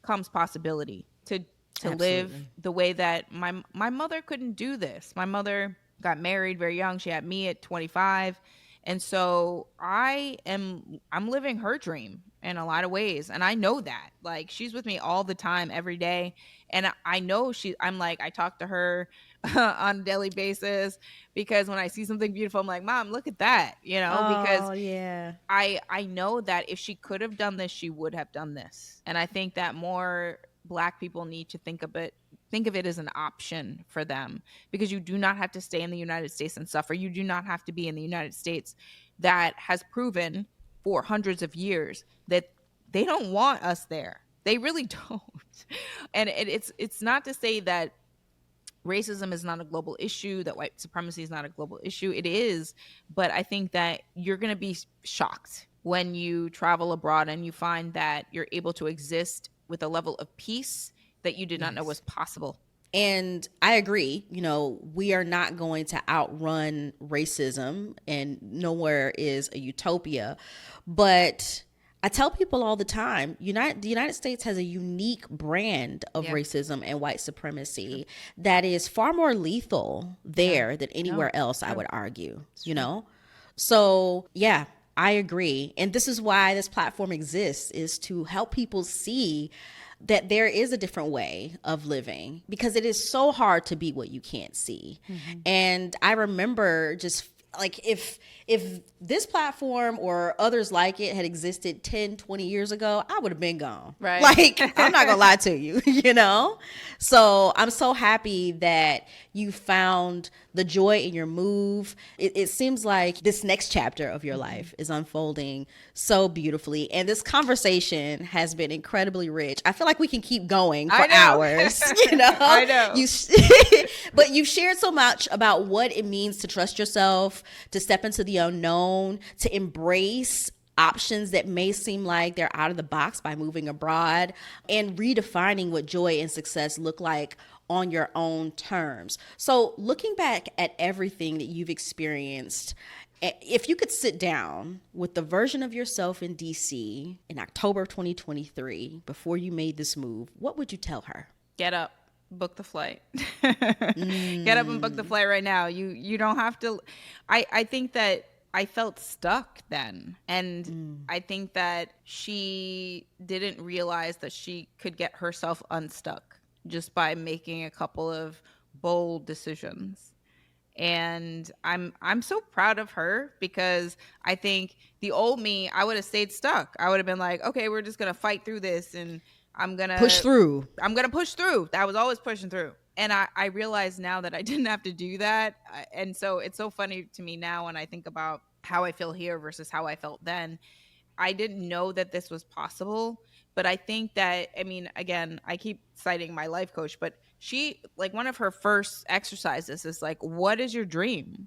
comes possibility to live the way that my mother couldn't do this. My mother got married very young. She had me at 25. And so I'm living her dream in a lot of ways. And I know that. Like, she's with me all the time, every day. And I know I talk to her on a daily basis, because when I see something beautiful, I'm like, Mom, look at that, because I know that if she could have done this, she would have done this. And I think that more Black people need to think of it as an option for them, because you do not have to stay in the United States and suffer. You do not have to be in the United States that has proven for hundreds of years that they don't want us there. They really don't. And it's not to say that racism is not a global issue, that white supremacy is not a global issue. It is. But I think that you're going to be shocked when you travel abroad and you find that you're able to exist with a level of peace that you did not know was possible. And I agree, we are not going to outrun racism, and nowhere is a utopia. But I tell people all the time, the United States has a unique brand of racism and white supremacy that is far more lethal there than anywhere else, I would argue, So, yeah, I agree. And this is why this platform exists, is to help people see that there is a different way of living, because it is so hard to be what you can't see. Mm-hmm. And I remember just like, if this platform or others like it had existed 10, 20 years ago, I would have been gone. Right. Like, I'm not gonna lie to you, So I'm so happy that you found the joy in your move. It seems like this next chapter of your life is unfolding so beautifully. And this conversation has been incredibly rich. I feel like we can keep going for hours, I know. But you've shared so much about what it means to trust yourself, to step into the unknown, to embrace options that may seem like they're out of the box by moving abroad, and redefining what joy and success look like on your own terms. So looking back at everything that you've experienced, if you could sit down with the version of yourself in DC in October of 2023, before you made this move, what would you tell her? Get up, book the flight. Get up and book the flight right now. You don't have to. I think that I felt stuck then. And I think that she didn't realize that she could get herself unstuck just by making a couple of bold decisions. And I'm so proud of her, because I think the old me, I would have stayed stuck. I would have been like, okay, we're just going to fight through this, and I'm going to push through. I'm going to push through. I was always pushing through. And I realize now that I didn't have to do that. And so it's so funny to me now when I think about how I feel here versus how I felt then. I didn't know that this was possible. But I think that, again, I keep citing my life coach, but she, like, one of her first exercises is like, what is your dream?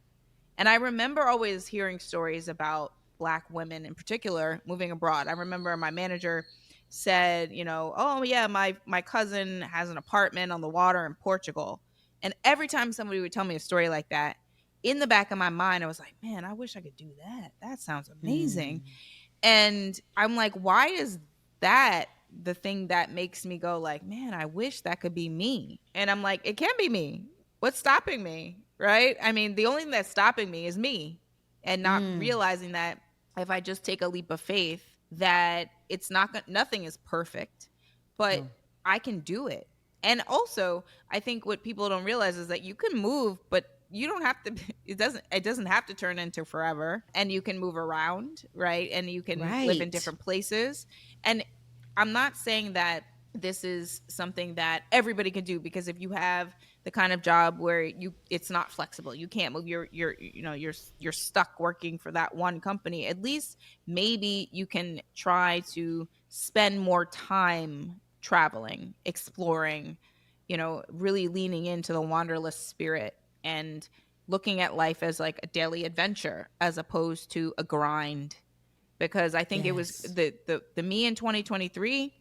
And I remember always hearing stories about Black women in particular moving abroad. I remember my manager said, oh yeah, my cousin has an apartment on the water in Portugal. And every time somebody would tell me a story like that, in the back of my mind, I was like, man, I wish I could do that. That sounds amazing. And I'm like, why is that the thing that makes me go like, man, I wish that could be me? And I'm like, it can't be me. What's stopping me? Right? The only thing that's stopping me is me, and not realizing that if I just take a leap of faith, that it's nothing is perfect, but I can do it. And also, I think what people don't realize is that you can move, but you don't have to, it doesn't have to turn into forever, and you can move around, right? And you can live in different places. And I'm not saying that this is something that everybody can do, because if you have the kind of job where it's not flexible. You can't move. You're stuck working for that one company. At least maybe you can try to spend more time traveling, exploring, really leaning into the wanderlust spirit and looking at life as like a daily adventure as opposed to a grind. Because I think it was Yes. the me in 2023,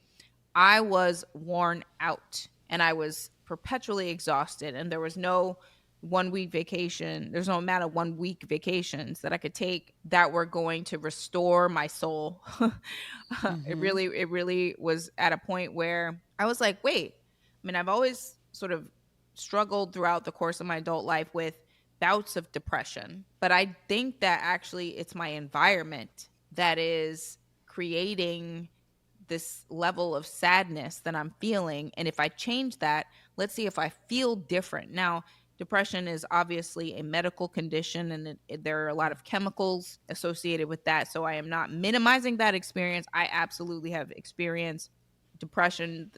I was worn out and I was perpetually exhausted, and there was no 1 week vacation. There's no amount of 1 week vacations that I could take that were going to restore my soul. Mm-hmm. It really was at a point where I was like, wait, I mean, I've always sort of struggled throughout the course of my adult life with bouts of depression, but I think that actually it's my environment that is creating this level of sadness that I'm feeling. And if I change that, let's see if I feel different. Now, depression is obviously a medical condition, and there are a lot of chemicals associated with that. So I am not minimizing that experience. I absolutely have experienced depression,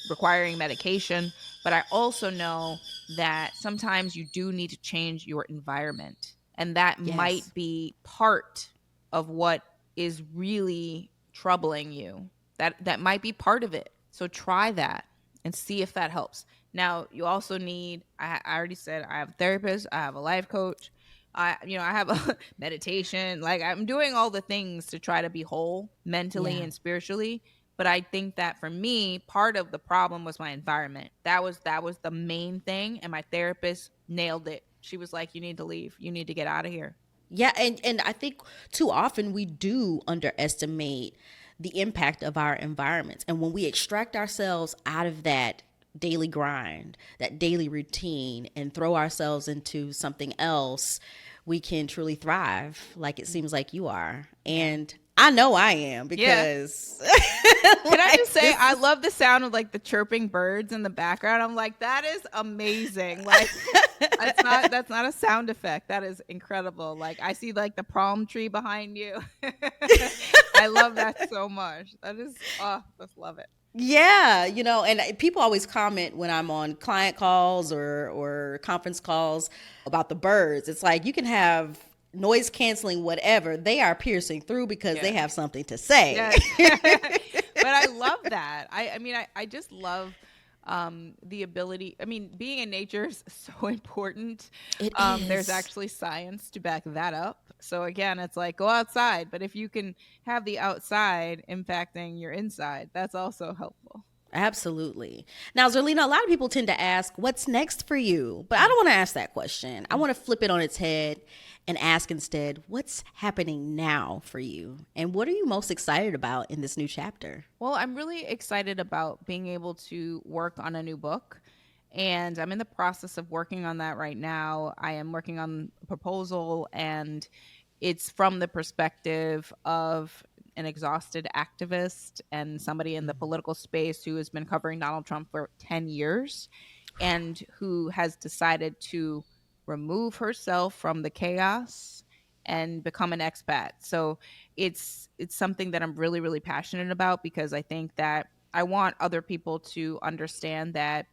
requiring medication. But I also know that sometimes you do need to change your environment. And that Yes. might be part of what is really troubling you. That might be part of it. So try that and see if that helps. Now, you also need, I already said, I have a therapist, I have a life coach, I have a meditation. Like, I'm doing all the things to try to be whole mentally Yeah. and spiritually. But I think that for me, part of the problem was my environment. That was the main thing. And my therapist nailed it. She was like, you need to leave. You need to get out of here. Yeah, and I think too often we do underestimate the impact of our environments. And when we extract ourselves out of that daily grind, that daily routine, and throw ourselves into something else, we can truly thrive, like it seems like you are. Yeah. And I know I am Yeah. because Can I just like say, this I is love the sound of like the chirping birds in the background. I'm like, that is amazing. Like, that's not a sound effect. That is incredible. Like, I see like the palm tree behind you. I love that so much. That is, oh, just love it. yeah, and people always comment when I'm on client calls or conference calls about the birds. It's like you can have noise canceling whatever. They are piercing through because they Yeah. have something to say. Yes. But I love that. I mean, I just love the ability. I mean, being in nature is so important. It There's is. actually science to back that up. So again, it's like go outside, but if you can have the outside impacting your inside, that's also helpful. Absolutely. Now, Zerlina, a lot of people tend to ask, what's next for you? But I don't want to ask that question. I want to flip it on its head and ask instead, what's happening now for you? And what are you most excited about in this new chapter? Well, I'm really excited about being able to work on a new book. And I'm in the process of working on that right now. I am working on a proposal, and it's from the perspective of an exhausted activist and somebody in the political space who has been covering Donald Trump for 10 years and who has decided to remove herself from the chaos and become an expat. So it's something that I'm really really passionate about, because I think that I want other people to understand that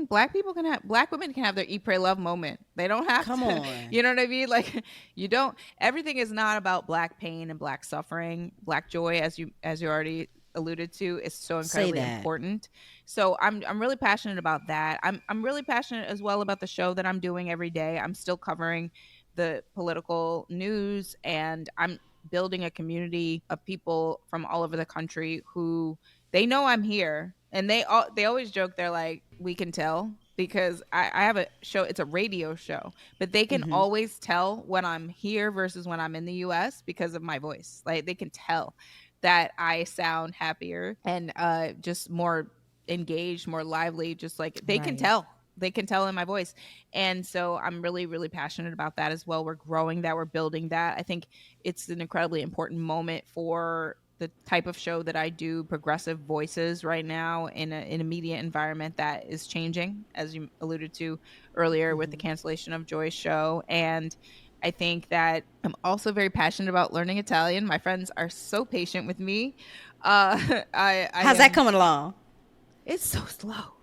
black women can have their eat pray love moment. They don't have Come to, on. you know what I mean? Like, you don't, everything is not about black pain and black suffering. Black joy, as you already alluded to, is so Say incredibly that. important. So I'm really passionate about that. I'm really passionate as well about the show that I'm doing every day. I'm still covering the political news, and I'm building a community of people from all over the country who, they know I'm here, and they always joke. They're like, we can tell, because I have a show. It's a radio show, but they can Mm-hmm. always tell when I'm here versus when I'm in the U.S. because of my voice. Like, they can tell that I sound happier and just more engaged, more lively. Just like they can Right. tell. They can tell in my voice. And so I'm really, really passionate about that as well. We're growing that, we're building that. I think it's an incredibly important moment for the type of show that I do, progressive voices right now in a media environment that is changing, as you alluded to earlier with the Mm-hmm. cancellation of Joy's show. And I think that I'm also very passionate about learning Italian. My friends are so patient with me. I How's that am. coming along? It's so slow.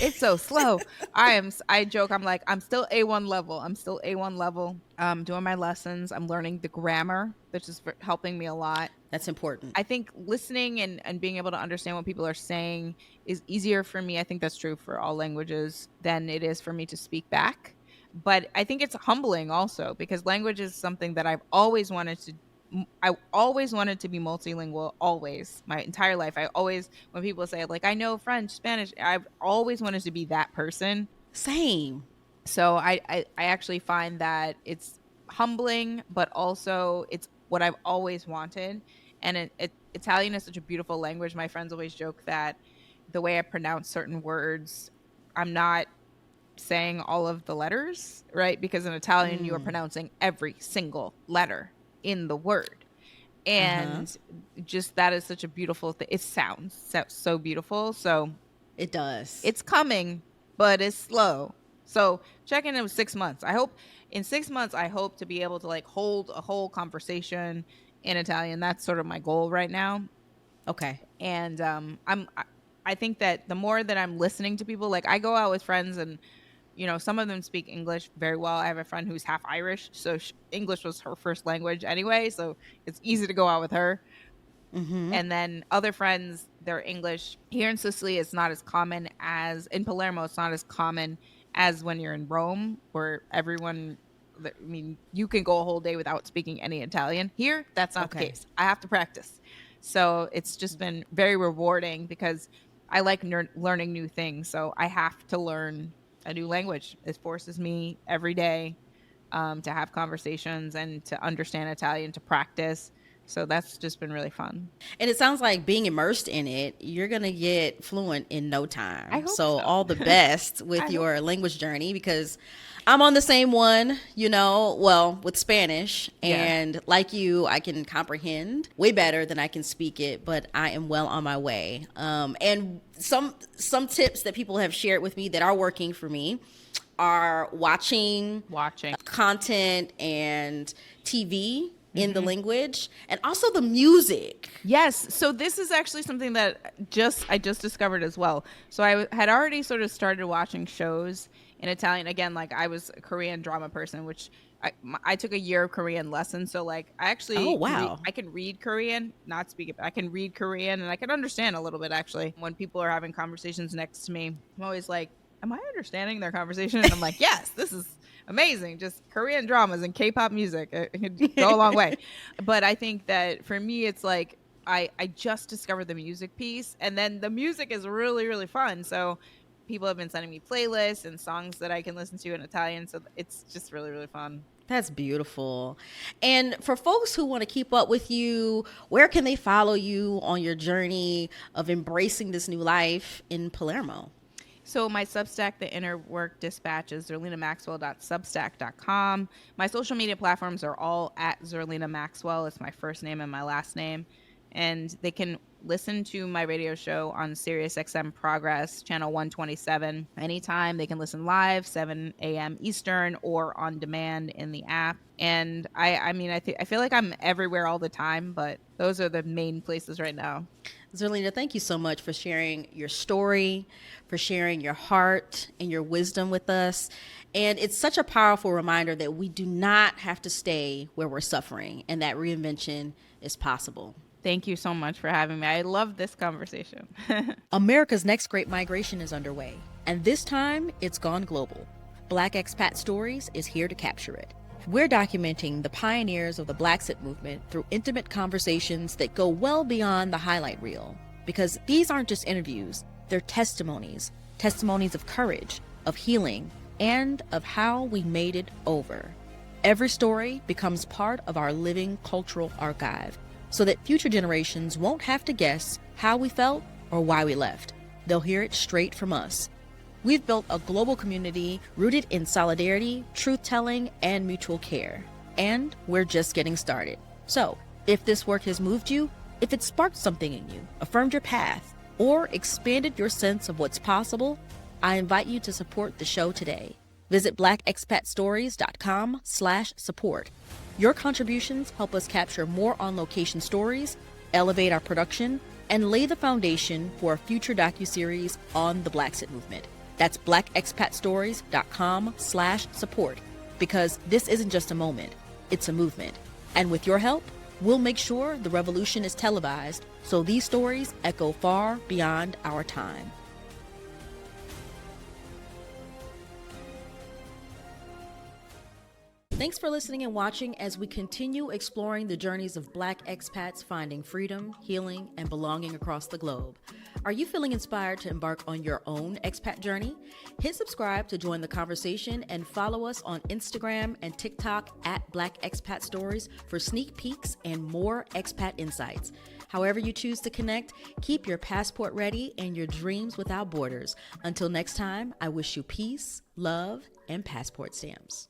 It's so slow. I joke, I'm like, I'm still A1 level. Doing my lessons. I'm learning the grammar, which is helping me a lot. That's important. I think listening and being able to understand what people are saying is easier for me. I think that's true for all languages than it is for me to speak back. But I think it's humbling also, because language is something that I've always wanted to. I always wanted to be multilingual, always, my entire life. I always, when people say like, I know French, Spanish, I've always wanted to be that person. Same. So I actually find that it's humbling, but also it's what I've always wanted. And Italian is such a beautiful language. My friends always joke that the way I pronounce certain words, I'm not saying all of the letters, right? Because in Italian, you are pronouncing every single letter in the word. And just that is such a beautiful thing. It sounds so beautiful. So it does. It's coming, but it's slow. So check in with 6 months. I hope in 6 months, I hope to be able to like hold a whole conversation in Italian. That's sort of my goal right now. Okay. And I think that the more that I'm listening to people, like I go out with friends and, you know, some of them speak English very well. I have a friend who's half Irish, so English was her first language anyway. So it's easy to go out with her. And then other friends, they're English. Here in Sicily, it's not as common as in Palermo. It's not as common as when you're in Rome, where everyone, I mean, you can go a whole day without speaking any Italian. Here, that's not the case. I have to practice. So it's just been very rewarding because I like learning new things. So I have to learn a new language. It forces me every day to have conversations and to understand Italian, to practice. So that's just been really fun. And it sounds like being immersed in it, you're going to get fluent in no time. I hope so. All the best with your language journey, because I'm on the same one, you know, well, with Spanish. And like you, I can comprehend way better than I can speak it, but I am well on my way. And some tips that people have shared with me that are working for me are watching content and TV in the language, and also the music. Yes. So this is actually something that I just discovered as well. So I had already sort of started watching shows in Italian. Again, like I was a Korean drama person, which I took a year of Korean lessons. So like I actually, I can read Korean, not speak it, but I can read Korean and I can understand a little bit actually. When people are having conversations next to me, I'm always like, am I understanding their conversation? And I'm like, yes, this is amazing. Just Korean dramas and K-pop music. It could go a long way. But I think that for me, it's like I just discovered the music piece, and then the music is really, really fun. So people have been sending me playlists and songs that I can listen to in Italian. So it's just really, really fun. That's beautiful. And for folks who want to keep up with you, where can they follow you on your journey of embracing this new life in Palermo? So my Substack, The Inner Work Dispatch, is zerlinamaxwell.substack.com. My social media platforms are all at Zerlina Maxwell. It's my first name and my last name. And they can listen to my radio show on SiriusXM Progress, channel 127. Anytime. They can listen live, 7 a.m. Eastern, or on demand in the app. And I feel like I'm everywhere all the time, but those are the main places right now. Zerlina, thank you so much for sharing your story, for sharing your heart and your wisdom with us. And it's such a powerful reminder that we do not have to stay where we're suffering, and that reinvention is possible. Thank you so much for having me. I love this conversation. America's next great migration is underway, and this time it's gone global. Black Expat Stories is here to capture it. We're documenting the pioneers of the Blaxit movement through intimate conversations that go well beyond the highlight reel. Because these aren't just interviews, they're testimonies of courage, of healing, and of how we made it over. Every story becomes part of our living cultural archive, so that future generations won't have to guess how we felt or why we left. They'll hear it straight from us. We've built a global community rooted in solidarity, truth-telling, and mutual care. And we're just getting started. So, if this work has moved you, if it sparked something in you, affirmed your path, or expanded your sense of what's possible, I invite you to support the show today. Visit blackexpatstories.com/support. Your contributions help us capture more on-location stories, elevate our production, and lay the foundation for a future docuseries on the Blaxit movement. That's blackexpatstories.com/support, because this isn't just a moment, it's a movement. And with your help, we'll make sure the revolution is televised so these stories echo far beyond our time. Thanks for listening and watching as we continue exploring the journeys of Black expats finding freedom, healing, and belonging across the globe. Are you feeling inspired to embark on your own expat journey? Hit subscribe to join the conversation and follow us on Instagram and TikTok at Black Expat Stories for sneak peeks and more expat insights. However you choose to connect, keep your passport ready and your dreams without borders. Until next time, I wish you peace, love, and passport stamps.